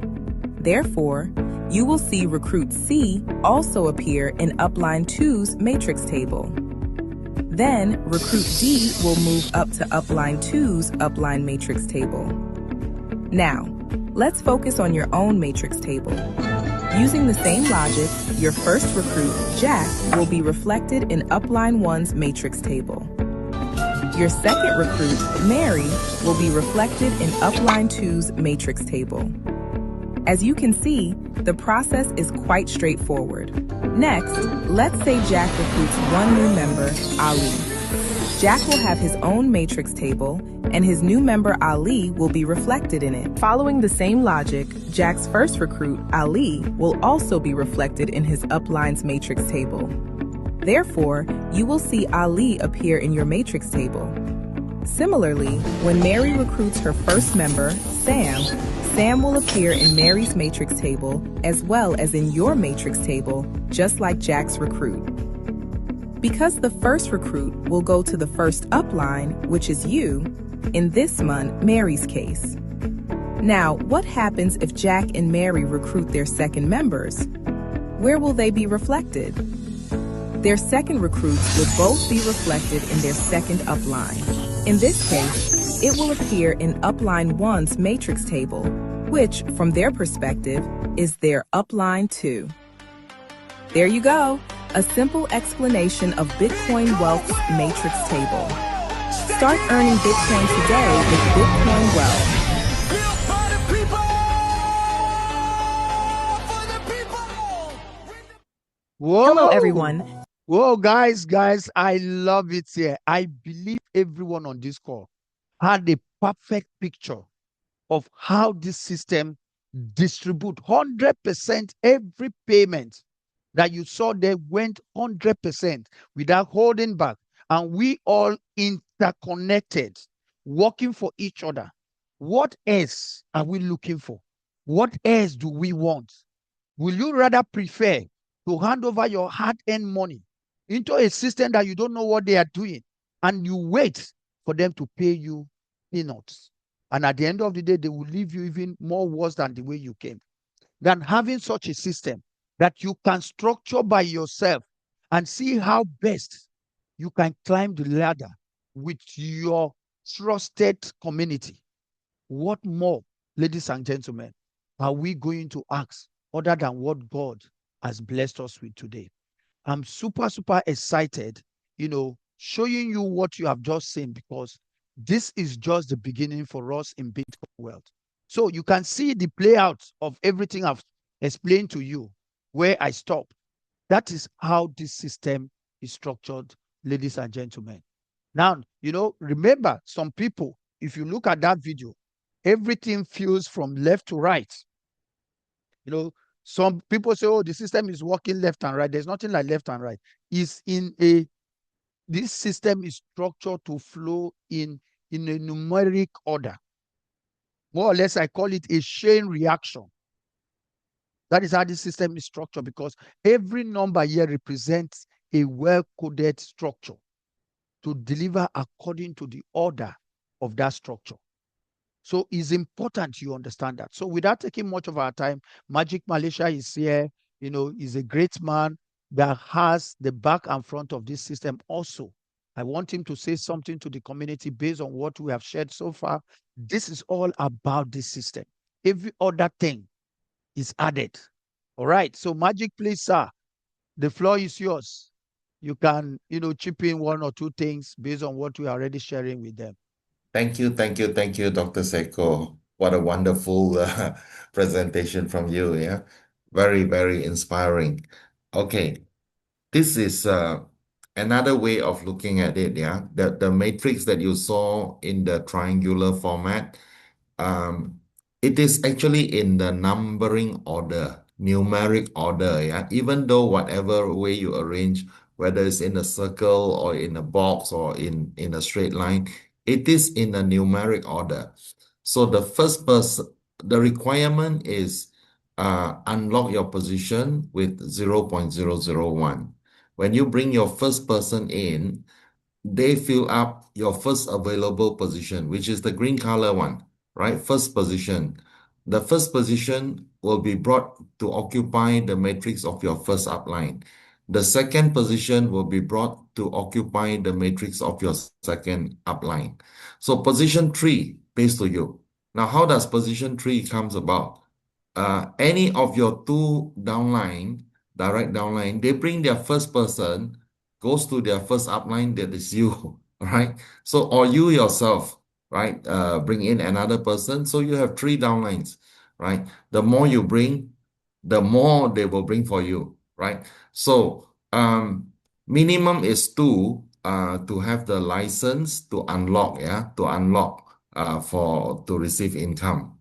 Speaker 3: Therefore, you will see recruit C also appear in upline 2's matrix table. Then, recruit D will move up to upline 2's upline matrix table. Now, let's focus on your own matrix table. Using the same logic, your first recruit, Jack, will be reflected in upline 1's matrix table. Your second recruit, Mary, will be reflected in upline 2's matrix table. As you can see, the process is quite straightforward. Next, let's say Jack recruits 1 new member, Ali. Jack will have his own matrix table, and his new member Ali will be reflected in it. Following the same logic, Jack's first recruit, Ali, will also be reflected in his upline's matrix table. Therefore, you will see Ali appear in your matrix table. Similarly, when Mary recruits her first member, Sam, Sam will appear in Mary's matrix table as well as in your matrix table, just like Jack's recruit. Because the first recruit will go to the first upline, which is you, in this one, Mary's case. Now, what happens if Jack and Mary recruit their second members? Where will they be reflected? Their second recruits will both be reflected in their second upline. In this case, it will appear in upline 1's matrix table, which, from their perspective, is their upline 2. There you go, a simple explanation of Bitcoin Wealth's matrix table. Start earning Bitcoin today with Bitcoin Wealth.
Speaker 1: Whoa.
Speaker 3: Hello, everyone.
Speaker 1: Whoa, guys, I love it here. I believe everyone on this call had a perfect picture of how this system distribute 100% every payment that you saw there went 100% without holding back. And we all interconnected, working for each other. What else are we looking for? What else do we want? Will you rather prefer to hand over your hard-earned money into a system that you don't know what they are doing, and you wait for them to pay you peanuts? And at the end of the day, they will leave you even more worse than the way you came. Than having such a system that you can structure by yourself and see how best you can climb the ladder with your trusted community. What more, ladies and gentlemen, are we going to ask other than what God has blessed us with today? I'm super excited, showing you what you have just seen, because this is just the beginning for us in Bitcoin Wealth. So you can see the play out of everything I've explained to you where I stop. That is how this system is structured, ladies and gentlemen. Now, remember, some people, if you look at that video, everything feels from left to right. Some people say, oh, the system is working left and right. There's nothing like left and right. This system is structured to flow in a numeric order. More or less, I call it a chain reaction. That is how this system is structured, because every number here represents a well-coded structure to deliver according to the order of that structure. So it's important you understand that. So without taking much of our time, Magic Malaysia is here, is a great man that has the back and front of this system also. I want him to say something to the community based on what we have shared so far. This is all about this system. Every other thing is added. All right. So Magic, please, sir, the floor is yours. You can, chip in one or two things based on what we are already sharing with them.
Speaker 2: Thank you, Dr. Seko. What a wonderful presentation from you, yeah. Very, very inspiring. Okay, this is another way of looking at it, yeah. The matrix that you saw in the triangular format, it is actually in the numbering order, numeric order, yeah. Even though whatever way you arrange, whether it's in a circle or in a box or in a straight line, it is in a numeric order. So the requirement is unlock your position with 0.001. When you bring your first person in, they fill up your first available position, which is the green color one, right? First position. The first position will be brought to occupy the matrix of your first upline. The second position will be brought to occupy the matrix of your second upline. So position 3 pays to you. Now, how does position 3 comes about? Any of your two downline, direct downline, they bring their first person, goes to their first upline, that is you, right? So, or you yourself, right? Bring in another person. So you have three downlines, right? The more you bring, the more they will bring for you, right? So, minimum is two to have the license to unlock, yeah, to unlock to receive income.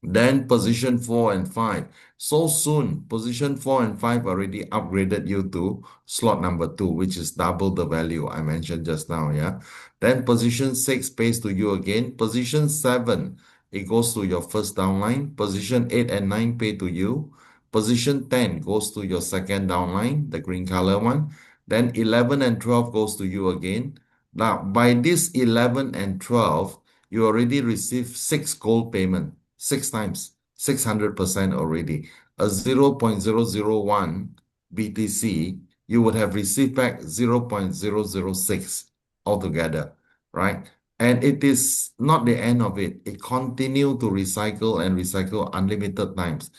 Speaker 2: Then position 4 and 5. So soon, position 4 and 5 already upgraded you to slot number 2, which is double the value I mentioned just now, yeah? Then position 6 pays to you again. Position 7, it goes to your first downline. Position 8 and 9 pay to you. Position 10 goes to your second downline, the green color one. Then 11 and 12 goes to you again. Now, by this 11 and 12, you already received 6 gold payment. 6 times, 600% already. A 0.001 BTC, you would have received back 0.006 altogether, right? And it is not the end of it. It continues to recycle and recycle unlimited times.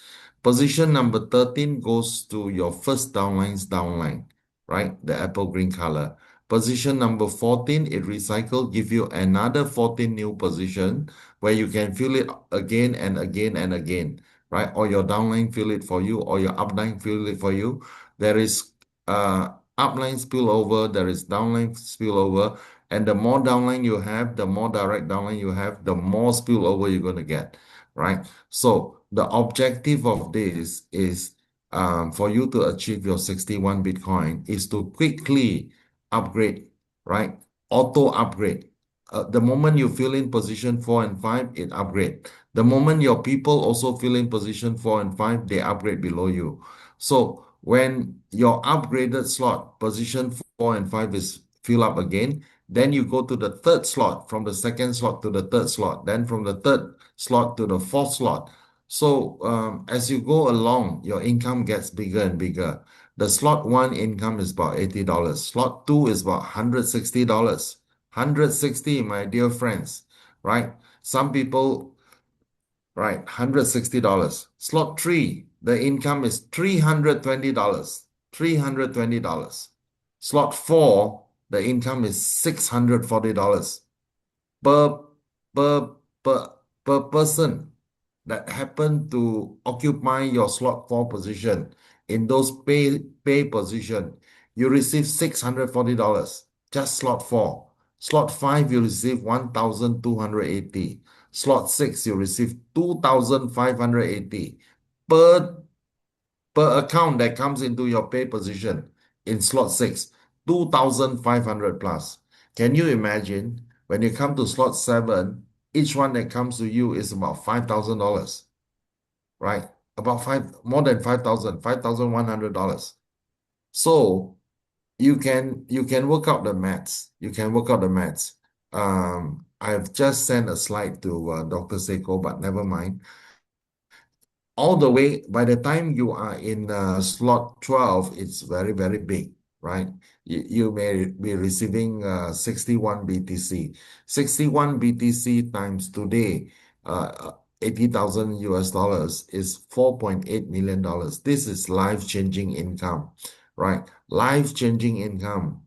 Speaker 2: Position number 13 goes to your first downline's downline, right? The apple green color. Position number 14, it recycle, give you another 14 new position where you can fill it again and again and again, right? Or your downline fill it for you, or your upline fill it for you. There is upline spillover, there is downline spillover, and the more downline you have, the more direct downline you have, the more spillover you're going to get, right? So the objective of this is for you to achieve your 61 Bitcoin is to quickly upgrade, right? Auto upgrade. The moment you fill in position 4 and 5, it upgrade. The moment your people also fill in position 4 and 5, they upgrade below you. So when your upgraded slot, position 4 and 5 is fill up again, then you go to the third slot, from the second slot to the third slot, then from the third slot to the fourth slot. So as you go along, your income gets bigger and bigger. The slot 1 income is about $80. Slot 2 is about $160. 160, my dear friends, right? Some people, right, $160. Slot 3, the income is $320. $320. Slot 4, the income is $640 per person that happen to occupy your slot 4 position. In those pay position, you receive $640, just slot 4. Slot 5, you receive 1,280. Slot 6, you receive 2,580 per account that comes into your pay position in slot 6, 2,500 plus. Can you imagine when you come to slot 7, each one that comes to you is about $5,000, right? about more than $5,100. So you can work out the maths. You can work out the maths. I've just sent a slide to Dr. Seiko, but never mind. All the way, by the time you are in slot 12, it's very, very big, right? You may be receiving 61 BTC. 61 BTC times today, 80,000 US dollars is $4.8 million. This is life-changing income, right? Life-changing income.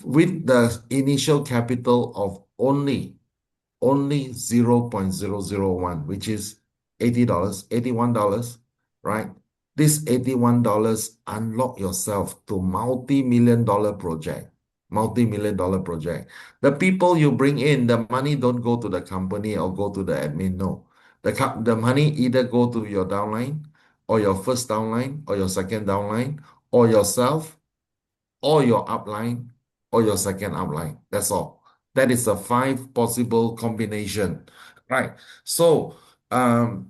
Speaker 2: With the initial capital of only 0.001, which is $80, $81, right? This $81 unlock yourself to multi-million-dollar project. Multi-million-dollar project. The people you bring in, the money don't go to the company or go to the admin. No. The money either go to your downline or your first downline or your second downline or yourself or your upline or your second upline. That's all. That is a 5 possible combination, right? So, and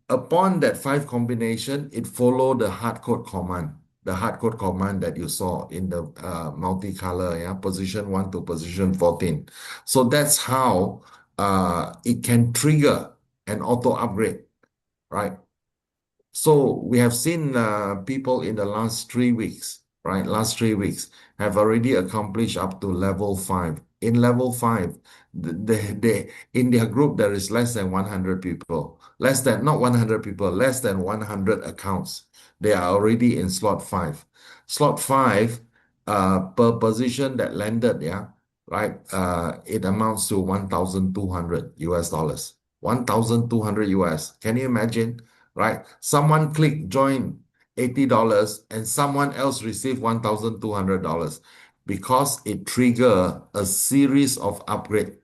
Speaker 2: upon that 5 combination, it follow the hard code command. The hard code command that you saw in the multicolor, yeah, position 1 to position 14. So that's how it can trigger an auto upgrade, right? So we have seen people in the last 3 weeks, right? Last 3 weeks have already accomplished up to level 5. In level 5, in their group, there is less than 100 people. Not 100 people, less than 100 accounts. They are already in slot 5. Slot 5, per position that landed, yeah, right? It amounts to 1,200 US dollars. 1,200 US. Can you imagine? Right? Someone click join $80 and someone else receive $1,200 because it trigger a series of upgrade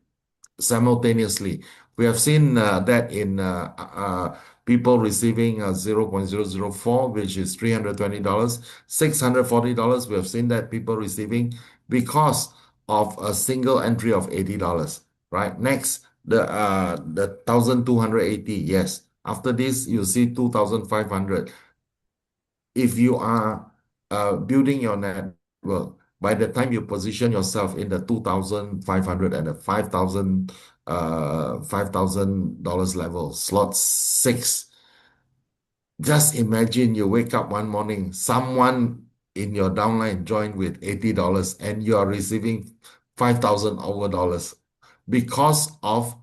Speaker 2: simultaneously. We have seen that in people receiving 0.004, which is $320, $640. We have seen that people receiving because of a single entry of $80, right? Next, the 1,280, yes. After this, you see 2,500. If you are building your network, by the time you position yourself in the 2,500 and the $5,000 level, slot 6, just imagine you wake up one morning, someone in your downline joined with $80 and you are receiving $5,000 over because of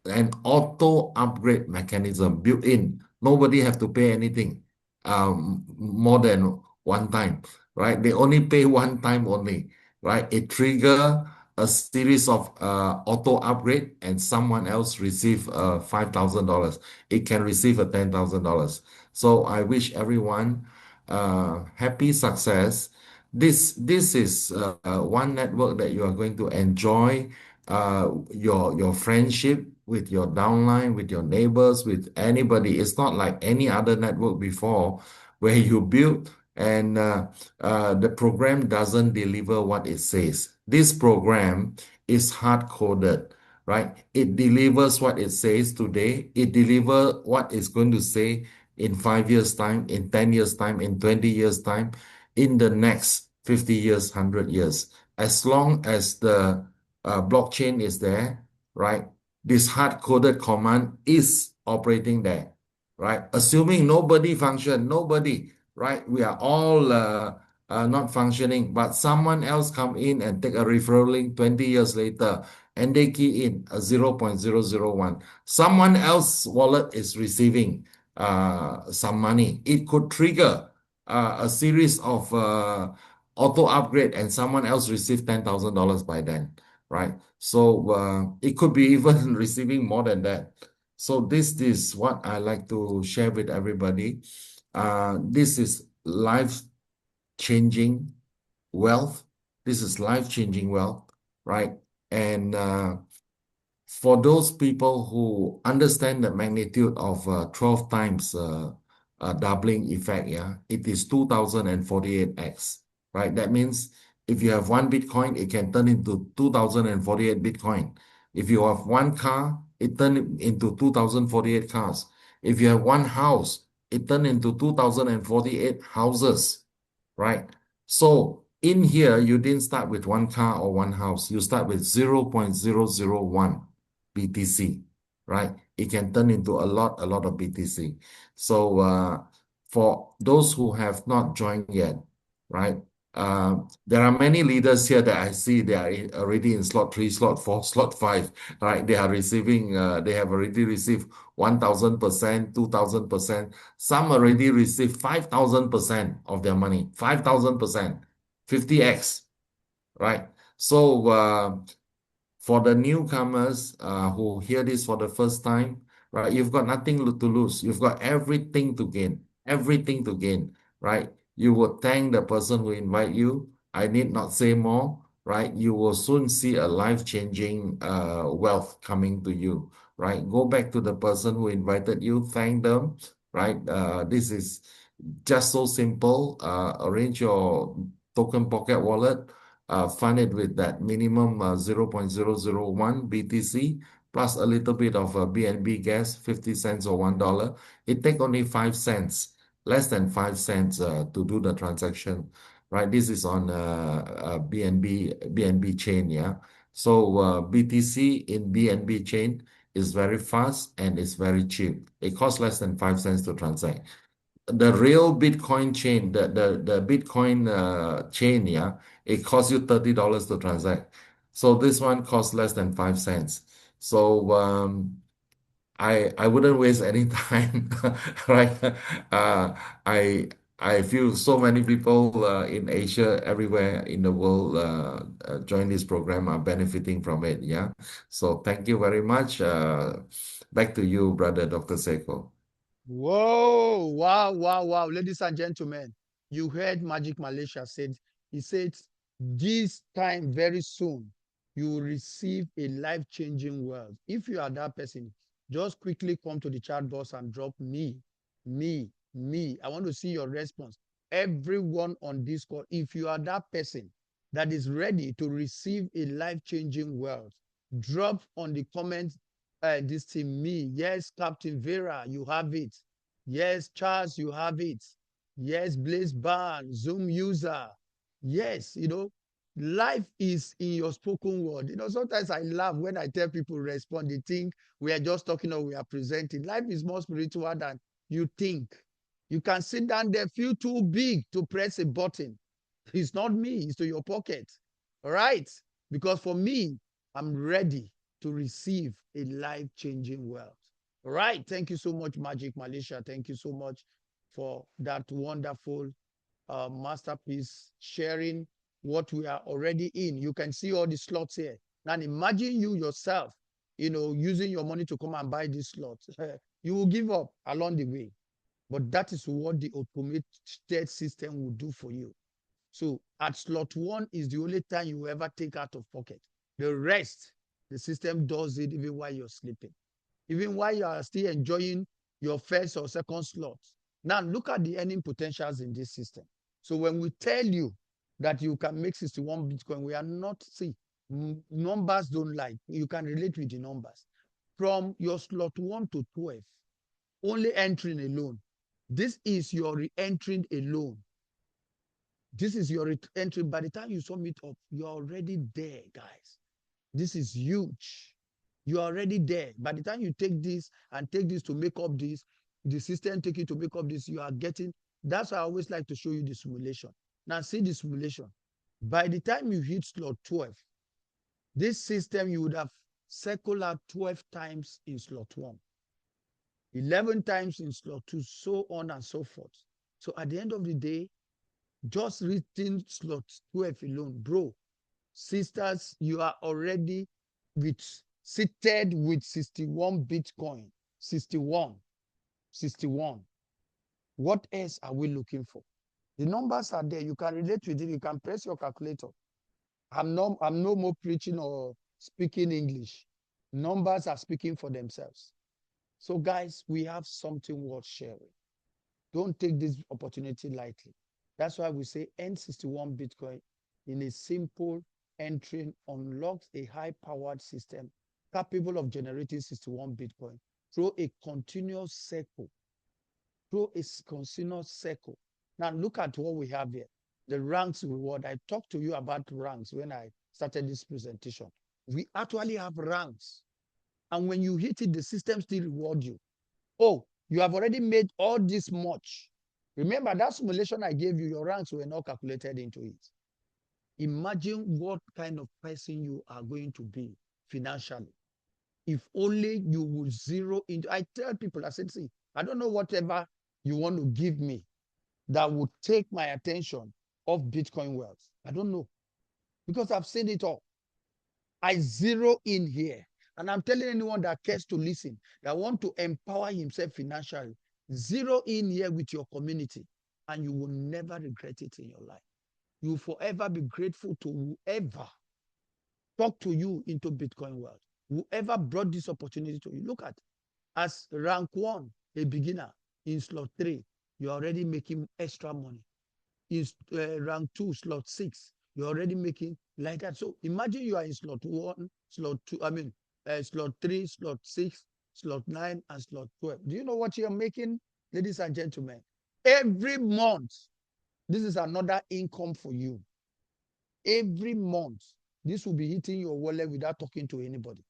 Speaker 2: an auto upgrade mechanism built in. Nobody have to pay anything more than one time, right? They only pay one time only, right? It trigger a series of auto upgrade and someone else receive $5,000. It can receive a $10,000. So I wish everyone happy success. This is one network that you are going to enjoy your friendship with your downline, with your neighbors, with anybody. It's not like any other network before where you build and the program doesn't deliver what it says. This program is hard-coded, right? It delivers what it says today. It delivers what it's going to say in 5 years' time, in 10 years' time, in 20 years' time, in the next 50 years, 100 years. As long as the blockchain is there, right? This hard-coded command is operating there, right? Assuming nobody function, nobody, right? We are all not functioning, but someone else come in and take a referral link 20 years later, and they key in a 0.001. Someone else's wallet is receiving some money. It could trigger a series of auto upgrade and someone else receive $10,000 by then, right? So it could be even receiving more than that. So this is what I like to share with everybody. This is life-changing wealth. This is life-changing wealth, right? And for those people who understand the magnitude of 12 times doubling effect, yeah, it is 2048x, right? That means if you have 1 Bitcoin, it can turn into 2048 Bitcoin. If you have 1 car, it turns into 2048 cars. If you have one house, it turned into 2,048 houses, right? So in here, you didn't start with one car or one house. You start with 0.001 BTC, right? It can turn into a lot of BTC. So for those who have not joined yet, right? There are many leaders here that I see they are already in slot 3, slot 4, slot 5, right? They have already received 1,000%, 2,000%. Some already received 5,000% of their money, 5,000%, 50x, right? So for the newcomers who hear this for the first time, right? You've got nothing to lose. You've got everything to gain, right? You would thank the person who invite you. I need not say more, right? You will soon see a life-changing wealth coming to you, right? Go back to the person who invited you, thank them, right? This is just so simple. Arrange your token pocket wallet, fund it with that minimum 0.001 BTC plus a little bit of BNB gas, 50 cents or $1. It take only 5 cents, less than 5 cents to do the transaction, right? This is on BNB chain, yeah. So BTC in BNB chain is very fast and it's very cheap. It costs less than 5 cents to transact. The real Bitcoin chain, the Bitcoin chain, yeah, it costs you $30 to transact. So this one costs less than 5 cents. So I wouldn't waste any time, right? Uh, I I feel so many people in Asia, everywhere in the world, join this program are benefiting from it. Yeah. So thank you very much. Back to you, brother Dr. Seko.
Speaker 1: Whoa, wow, wow, wow. Ladies and gentlemen, you heard Magic Malaysia said, he said, this time very soon, you will receive a life-changing wealth. If you are that person, just quickly come to the chat box and drop me, me. I want to see your response. Everyone on this call, if you are that person that is ready to receive a life-changing wealth, drop on the comment this team, me. Yes, Captain Vera, you have it. Yes, Charles, you have it. Yes, Blaze Barn, Zoom user. Yes, life is in your spoken word. Sometimes I laugh when I tell people respond. They think we are just talking or we are presenting. Life is more spiritual than you think. You can sit down there, feel too big to press a button. It's not me, it's to your pocket. All right? Because for me, I'm ready to receive a life-changing wealth. All right. Thank you so much, Magic Malaysia. Thank you so much for that wonderful masterpiece, sharing what we are already in. You can see all the slots here. Now imagine you yourself, using your money to come and buy these slots. You will give up along the way. But that is what the automated system will do for you. So at slot 1 is the only time you ever take out of pocket. The rest, the system does it even while you're sleeping, even while you are still enjoying your first or second slot. Now look at the earning potentials in this system. So when we tell you that you can make 61 Bitcoin, we are not, numbers don't lie. You can relate with the numbers. From your slot 1 to 12, only entering alone. This is your re-entering alone. This is your entry. By the time you sum it up, you're already there, guys. This is huge. You're already there. By the time you take this and take this to make up this, the system take it to make up this, you are getting. That's why I always like to show you the simulation. Now see the simulation. By the time you hit slot 12, this system you would have circled out 12 times in slot 1, 11 times in slot 2, so on and so forth. So at the end of the day, just reaching slot 12 alone, bro, sisters, you are already seated with 61 Bitcoin. 61. What else are we looking for? The numbers are there. You can relate with it. You can press your calculator. I'm no more preaching or speaking English. Numbers are speaking for themselves. So guys, we have something worth sharing. Don't take this opportunity lightly. That's why we say N61 Bitcoin in a simple entry unlocks a high-powered system capable of generating 61 Bitcoin through a continuous circle. Through a continuous circle. Now look at what we have here. The ranks reward. I talked to you about ranks when I started this presentation. We actually have ranks. And when you hit it, the system still reward you. Oh, you have already made all this much. Remember that simulation I gave you, your ranks were not calculated into it. Imagine what kind of person you are going to be financially. If only you would zero into, I tell people, I said, see, I don't know whatever you want to give me that would take my attention off Bitcoin wealth. I don't know, because I've seen it all. I zero in here. And I'm telling anyone that cares to listen, that want to empower himself financially, zero in here with your community, and you will never regret it in your life. You will forever be grateful to whoever talked to you into Bitcoin wealth, whoever brought this opportunity to you. Look at, as rank 1, a beginner, in slot 3, you're already making extra money. In rank 2, slot 6, you're already making like that. So imagine you are in slot 1, slot 2, slot 3, slot 6, slot 9, and slot 12. Do you know what you're making, ladies and gentlemen? Every month, this is another income for you. Every month, this will be hitting your wallet without talking to anybody.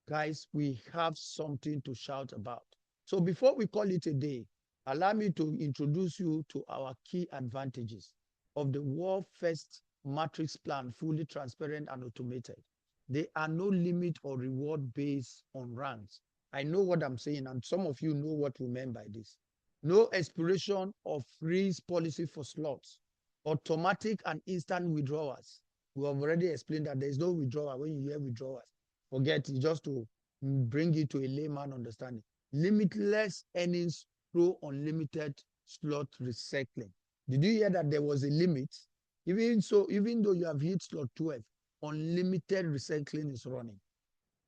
Speaker 1: Guys, we have something to shout about. So before we call it a day, allow me to introduce you to our key advantages of the world first matrix plan, fully transparent and automated. There are no limit or reward based on ranks. I know what I'm saying, and some of you know what we meant by this. No expiration of freeze policy for slots, automatic and instant withdrawals. We have already explained that there is no withdrawal. When you hear withdrawals, forget it, just to bring it to a layman understanding. Limitless earnings through unlimited slot recycling. Did you hear that there was a limit? Even so, even though you have hit slot 12, unlimited recycling is running.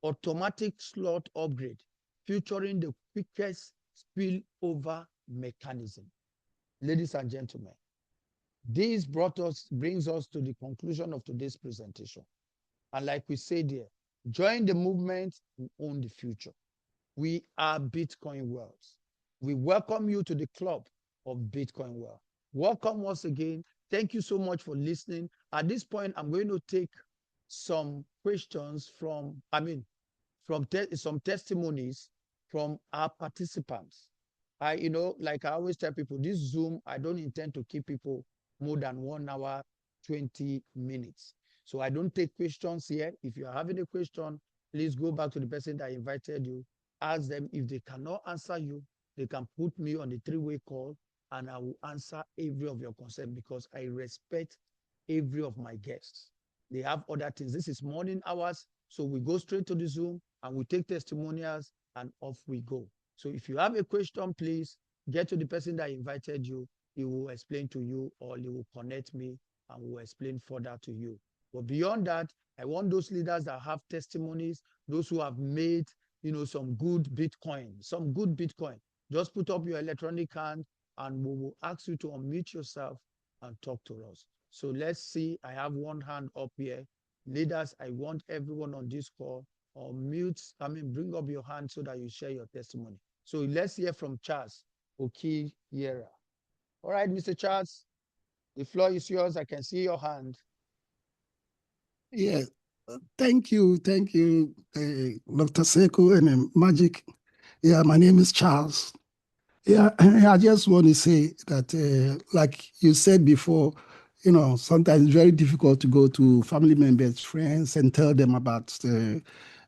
Speaker 1: Automatic slot upgrade, featuring the quickest spillover mechanism. Ladies and gentlemen, this brings us to the conclusion of today's presentation. And like we said here, join the movement and own the future. We are Bitcoin Wealth. We welcome you to the club of Bitcoin Wealth. Welcome once again. Thank you so much for listening. At this point, I'm going to take some questions from some testimonies from our participants. Like I always tell people, this Zoom, I don't intend to keep people more than 1 hour, 20 minutes. So I don't take questions here. If you are having a question, please go back to the person that invited you. Ask them. If they cannot answer you, they can put me on a 3-way call, and I will answer every of your concern, because I respect every of my guests. They have other things. This is morning hours, so we go straight to the Zoom and we take testimonials and off we go. So if you have a question, please get to the person that invited you. He will explain to you, or he will connect me and will explain further to you. But beyond that, I want those leaders that have testimonies, those who have made, some good Bitcoin. Just put up your electronic hand and we will ask you to unmute yourself and talk to us. So let's see. I have one hand up here. Leaders, I want everyone on this call bring up your hand so that you share your testimony. So let's hear from Charles Okiera. All right, Mr. Charles, the floor is yours. I can see your hand.
Speaker 5: Yeah, thank you, Dr. Sekou and Magic. Yeah, my name is Charles. Yeah, I just want to say that, like you said before, sometimes it's very difficult to go to family members, friends, and tell them about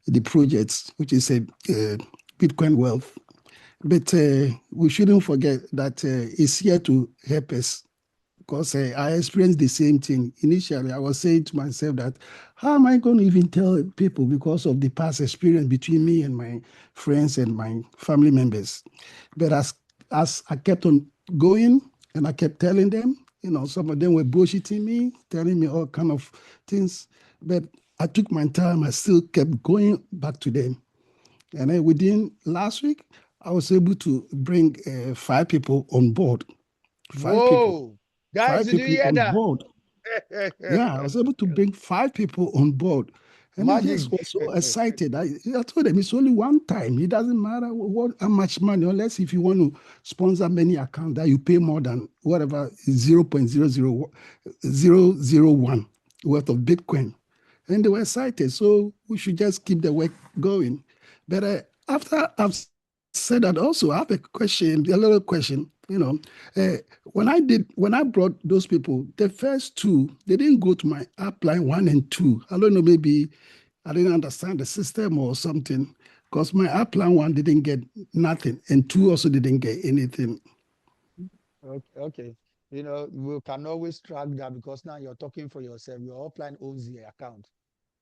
Speaker 5: the projects, which is a Bitcoin Wealth. But we shouldn't forget that it's here to help us, because I experienced the same thing. Initially, I was saying to myself that, how am I going to even tell people, because of the past experience between me and my friends and my family members? But as I kept on going and I kept telling them, some of them were bullshitting me, telling me all kind of things. But I took my time. I still kept going back to them. And then within last week, I was able to bring 5 people on board. 5 people.
Speaker 1: Guys,
Speaker 5: 5
Speaker 1: did you
Speaker 5: people
Speaker 1: hear
Speaker 5: on
Speaker 1: that?
Speaker 5: board. Yeah, I was able to bring 5 people on board. And
Speaker 1: Magic.
Speaker 5: he just was so excited. I told him it's only one time. It doesn't matter how much money, unless if you want to sponsor many accounts that you pay more than whatever 0.00001 worth of Bitcoin. And they were excited. So we should just keep the work going. But after I've said that, also I have a little question. When I brought those people, the first two, they didn't go to my upline 1 and 2. I don't know, maybe I didn't understand the system or something, because my upline 1 didn't get nothing, and 2 also didn't get anything.
Speaker 1: Okay. We can always track that, because now you're talking for yourself. Your upline owns the account.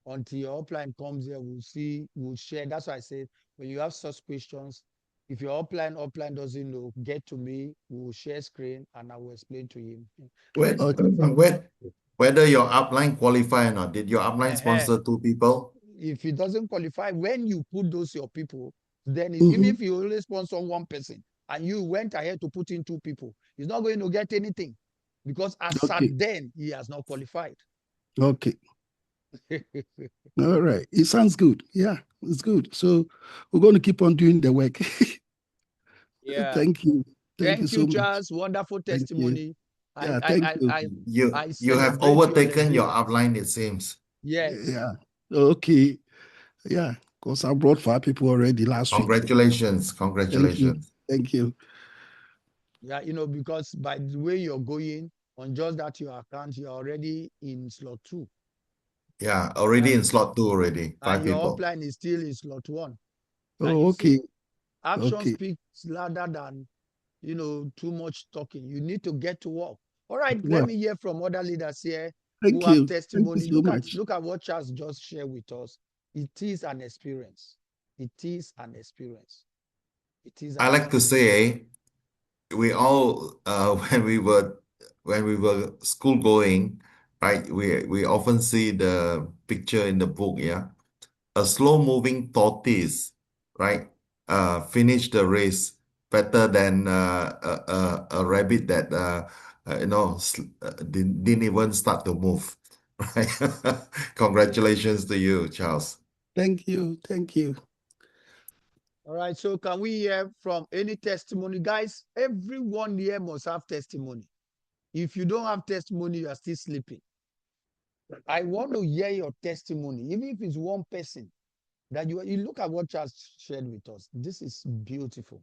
Speaker 1: Until your upline comes here, we'll share. That's why I said, when you have such questions, if your upline doesn't know, get to me, we'll share screen and I will explain to him.
Speaker 2: Whether your upline qualify or not, did your upline sponsor 2 people?
Speaker 1: If it doesn't qualify, when you put those your people, then even if you only sponsor 1 person and you went ahead to put in 2 people, he's not going to get anything, because as at then, he has not qualified.
Speaker 5: Okay. All right. It sounds good. Yeah, it's good. So we're going to keep on doing the work.
Speaker 1: Yeah.
Speaker 5: Thank you. Thank you so much.
Speaker 1: Charles. Wonderful testimony.
Speaker 5: Yeah, thank you.
Speaker 2: You have overtaken your upline, it seems.
Speaker 1: Yes.
Speaker 5: Yeah. Okay. Yeah, because I brought 5 people already last week.
Speaker 2: Congratulations.
Speaker 5: Thank you.
Speaker 1: Yeah, because by the way you're going on just that your account, you're already in slot 2.
Speaker 2: Yeah, already in slot 2 already. 5
Speaker 1: and your
Speaker 2: people.
Speaker 1: upline is still in slot 1.
Speaker 5: Oh, okay.
Speaker 1: Action speaks louder than too much talking. You need to get to work. All right, let me hear from other leaders here who have testimony. Look at what Charles just shared with us. It is an experience. It is an experience.
Speaker 2: I like to say, we all when we were school going, right? We often see the picture in the book, yeah. A slow-moving tortoise, right? Finish the race better than a rabbit that didn't even start to move, right? Congratulations to you, Charles.
Speaker 5: Thank you.
Speaker 1: All right, so can we hear from any testimony? Guys, everyone here must have testimony. If you don't have testimony, you are still sleeping. I want to hear your testimony, even if it's 1 person. That you look at what Charles shared with us. This is beautiful.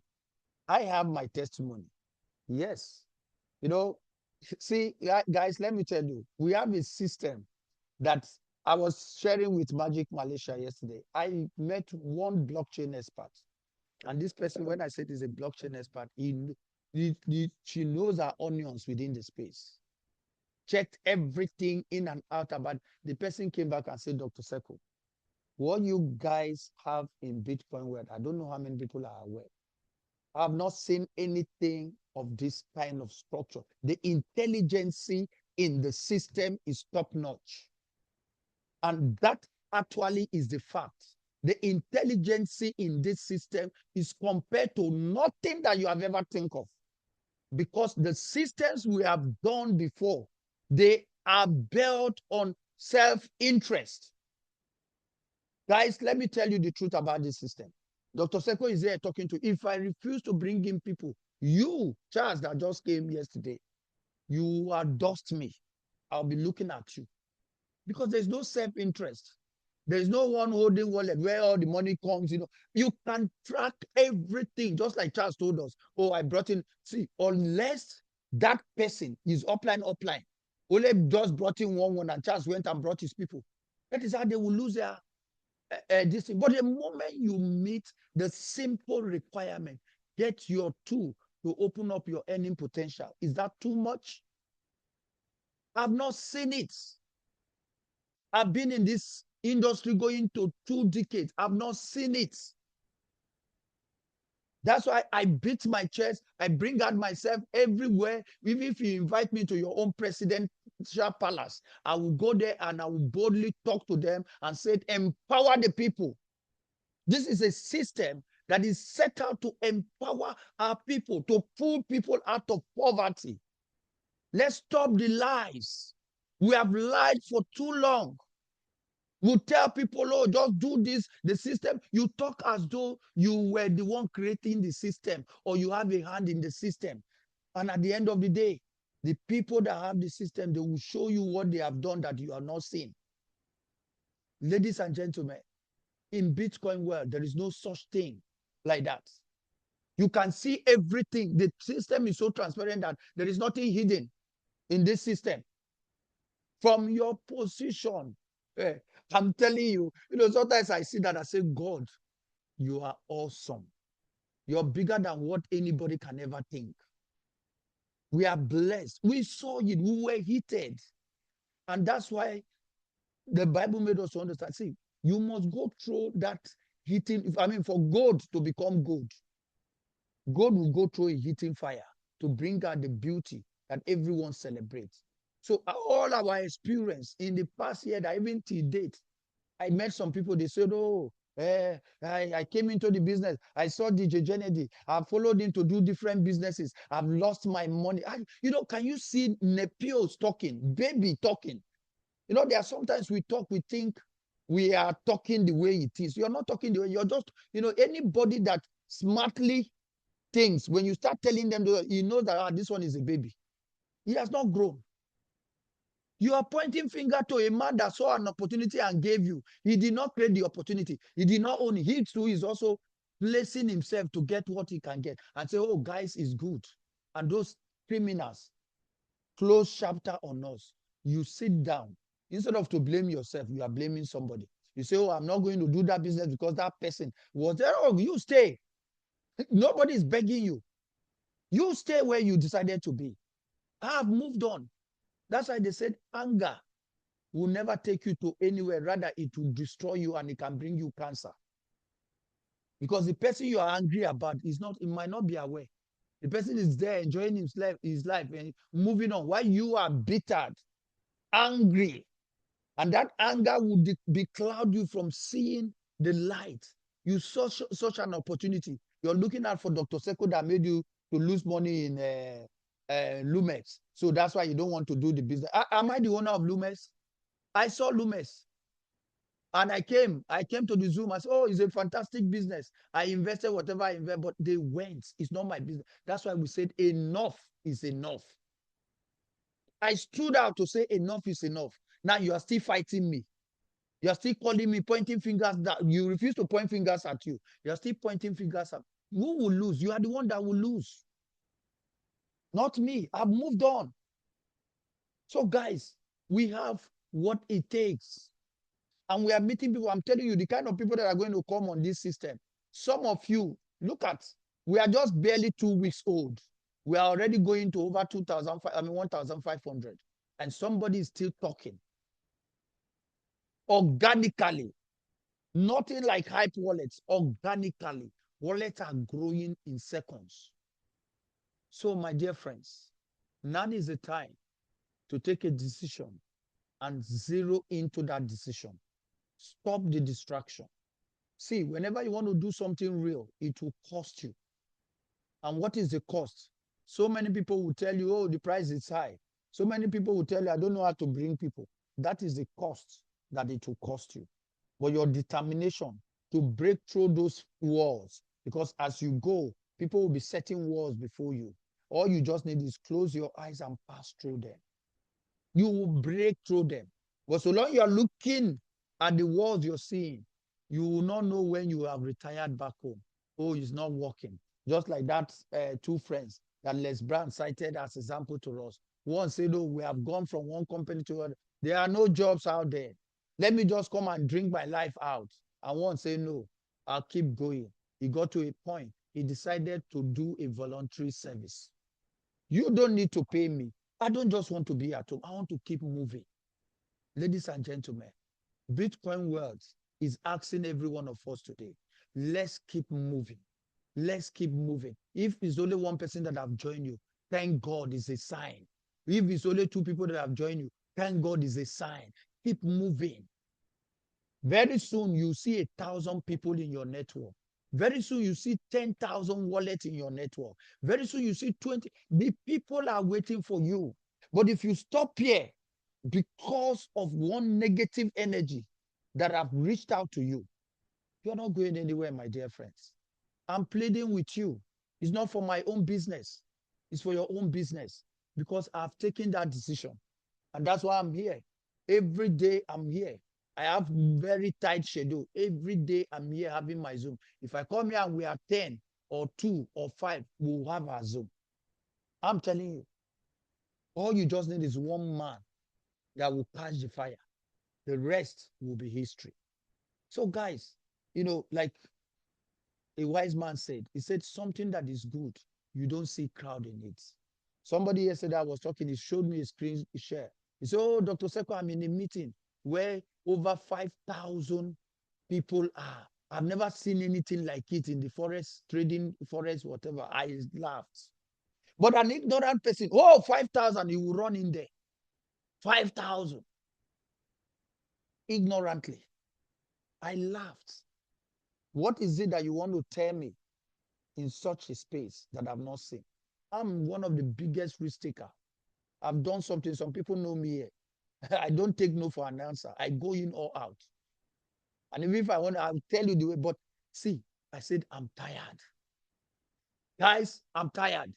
Speaker 1: I have my testimony. Yes. See, guys, let me tell you, we have a system that I was sharing with Magic Malaysia yesterday. I met 1 blockchain expert. And this person, when I said he's a blockchain expert, she knows her onions within the space. Checked everything in and out about. The person came back and said, Dr. Sekou, what you guys have in Bitcoin world, I don't know how many people are aware. I have not seen anything of this kind of structure. The intelligence in the system is top-notch. And that actually is the fact. The intelligence in this system is compared to nothing that you have ever think of. Because the systems we have done before, they are built on self-interest. Guys, let me tell you the truth about this system. Dr. Sekou is there talking to, if I refuse to bring in people, you, Charles, that just came yesterday, you are dust me. I'll be looking at you. Because there's no self-interest. There's no one holding wallet where all the money comes, You can track everything, just like Charles told us. Oh, I brought in, see, unless that person is upline. Ole just brought in one and Charles went and brought his people. That is how they will lose their this thing. But the moment you meet the simple requirement, get your tool to open up your earning potential. Is that too much? I've not seen it. I've been in this industry going to 2 decades. I've not seen it. That's why I beat my chest. I bring out myself everywhere. Even if you invite me to your own presidential palace, I will go there and I will boldly talk to them and say, empower the people. This is a system that is set out to empower our people, to pull people out of poverty. Let's stop the lies. We have lied for too long. You tell people, oh, just do this, the system. You talk as though you were the one creating the system or you have a hand in the system. And at the end of the day, the people that have the system, they will show you what they have done that you are not seeing. Ladies and gentlemen, in Bitcoin world, there is no such thing like that. You can see everything. The system is so transparent that there is nothing hidden in this system. From your position, I'm telling you, sometimes I see that I say, God, you are awesome. You're bigger than what anybody can ever think. We are blessed. We saw it. We were heated. And that's why the Bible made us understand. See, you must go through that heating. For gold to become gold, gold will go through a heating fire to bring out the beauty that everyone celebrates. So all our experience in the past year, that even till date, I met some people, they said, oh, I came into the business. I saw DJ Kennedy. I followed him to do different businesses. I've lost my money. Can you see Nepios talking, baby talking? There are sometimes we talk, we think we are talking the way it is. You're not talking the way, you're just, anybody that smartly thinks, when you start telling them, you know that this one is a baby. He has not grown. You are pointing finger to a man that saw an opportunity and gave you. He did not create the opportunity. He did not own it. He too is also placing himself to get what he can get and say, oh, guys, is good. And those criminals close chapter on us. You sit down. Instead of to blame yourself, you are blaming somebody. You say, oh, I'm not going to do that business because that person was there. Oh, you stay. Nobody is begging you. You stay where you decided to be. I have moved on. That's why they said anger will never take you to anywhere. Rather, it will destroy you and it can bring you cancer. Because the person you are angry about it might not be aware. The person is there enjoying his life and moving on while you are bitter, angry. And that anger would becloud you from seeing the light. You saw such an opportunity. You're looking out for Dr. Sekou that made you to lose money in Lumex. So that's why you don't want to do the business. Am I the owner of Lumex? I saw Lumex. And I came to the Zoom. I said, oh, it's a fantastic business. I invested whatever I invested, but they went. It's not my business. That's why we said enough is enough. I stood out to say enough is enough. Now you are still fighting me. You are still calling me, pointing fingers. That you refuse to point fingers at you. You are still pointing fingers at. Who will lose? You are the one that will lose. Not me. I've moved on. So guys, we have what it takes. And we are meeting people. I'm telling you, the kind of people that are going to come on this system. Some of you, look at, we are just barely 2 weeks old. We are already going to over 1,500. And somebody is still talking. Organically. Nothing like hype wallets. Organically. Wallets are growing in seconds. So, my dear friends, now is the time to take a decision and zero into that decision. Stop the distraction. See, whenever you want to do something real, it will cost you. And what is the cost? So many people will tell you, oh, the price is high. So many people will tell you, I don't know how to bring people. That is the cost that it will cost you. But your determination to break through those walls, because as you go, people will be setting walls before you. All you just need is close your eyes and pass through them. You will break through them. But so long you are looking at the walls you're seeing, you will not know when you have retired back home. Oh, it's not working. Just like that two friends that Les Brown cited as example to us. One said, oh, we have gone from one company to another. There are no jobs out there. Let me just come and drink my life out. And one said, no, I'll keep going. He got to a point. He decided to do a voluntary service. You don't need to pay me. I don't just want to be at home. I want to keep moving. Ladies and gentlemen, Bitcoin World is asking every one of us today, let's keep moving. Let's keep moving. If it's only one person that have joined you, thank God it's a sign. If it's only 2 people that have joined you, thank God it's a sign. Keep moving. Very soon you see 1,000 people in your network. Very soon you see 10,000 wallets in your network. Very soon you see 20. The people are waiting for you. But if you stop here because of one negative energy, that have reached out to you. You're not going anywhere, my dear friends. I'm pleading with you. It's not for my own business. It's for your own business because I've taken that decision. And that's why I'm here. Every day I'm here. I have very tight schedule. Every day I'm here having my Zoom. If I come here and we are 10 or 2 or 5, we'll have our Zoom. I'm telling you, all you just need is one man that will catch the fire. The rest will be history. So guys, like a wise man said, he said something that is good, you don't see crowd in it. Somebody yesterday I was talking, he showed me a screen share. He said, oh, Dr. Seko, I'm in a meeting where over 5,000 people are. I've never seen anything like it in the forest, trading forest, whatever. I laughed. But an ignorant person, 5,000, he will run in there. 5,000. Ignorantly. I laughed. What is it that you want to tell me in such a space that I've not seen? I'm one of the biggest risk taker. I've done something. Some people know me here. I don't take no for an answer. I go in or out. And even if I want, I'll tell you the way. But see, I said, I'm tired. Guys, I'm tired.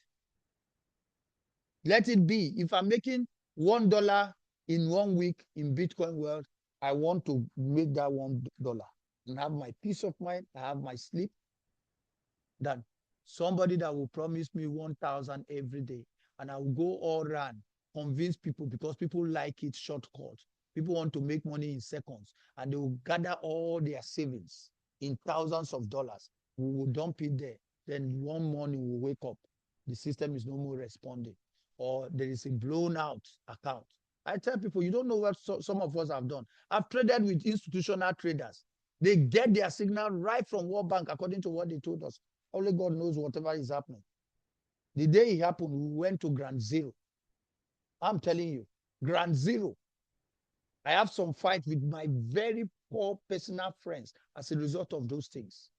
Speaker 1: Let it be. If I'm making $1 in 1 week in Bitcoin world, I want to make that $1 and have my peace of mind. I have my sleep. Than somebody that will promise me 1,000 every day, and I will go all around, convince people because people like it shortcut. People want to make money in seconds, and they will gather all their savings in thousands of dollars. We will dump it there. Then one morning we'll wake up, the system is no more responding, or there is a blown out account. I tell people, you don't know what some of us have done. I've traded with institutional traders. They get their signal right from World Bank, according to what they told us. Only God knows whatever is happening. The day it happened, we went to ground zero. I'm telling you, ground zero. I have some fight with my very poor personal friends as a result of those things.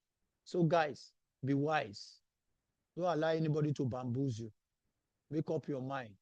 Speaker 1: So guys, be wise. Don't allow anybody to bamboozle you. Make up your mind.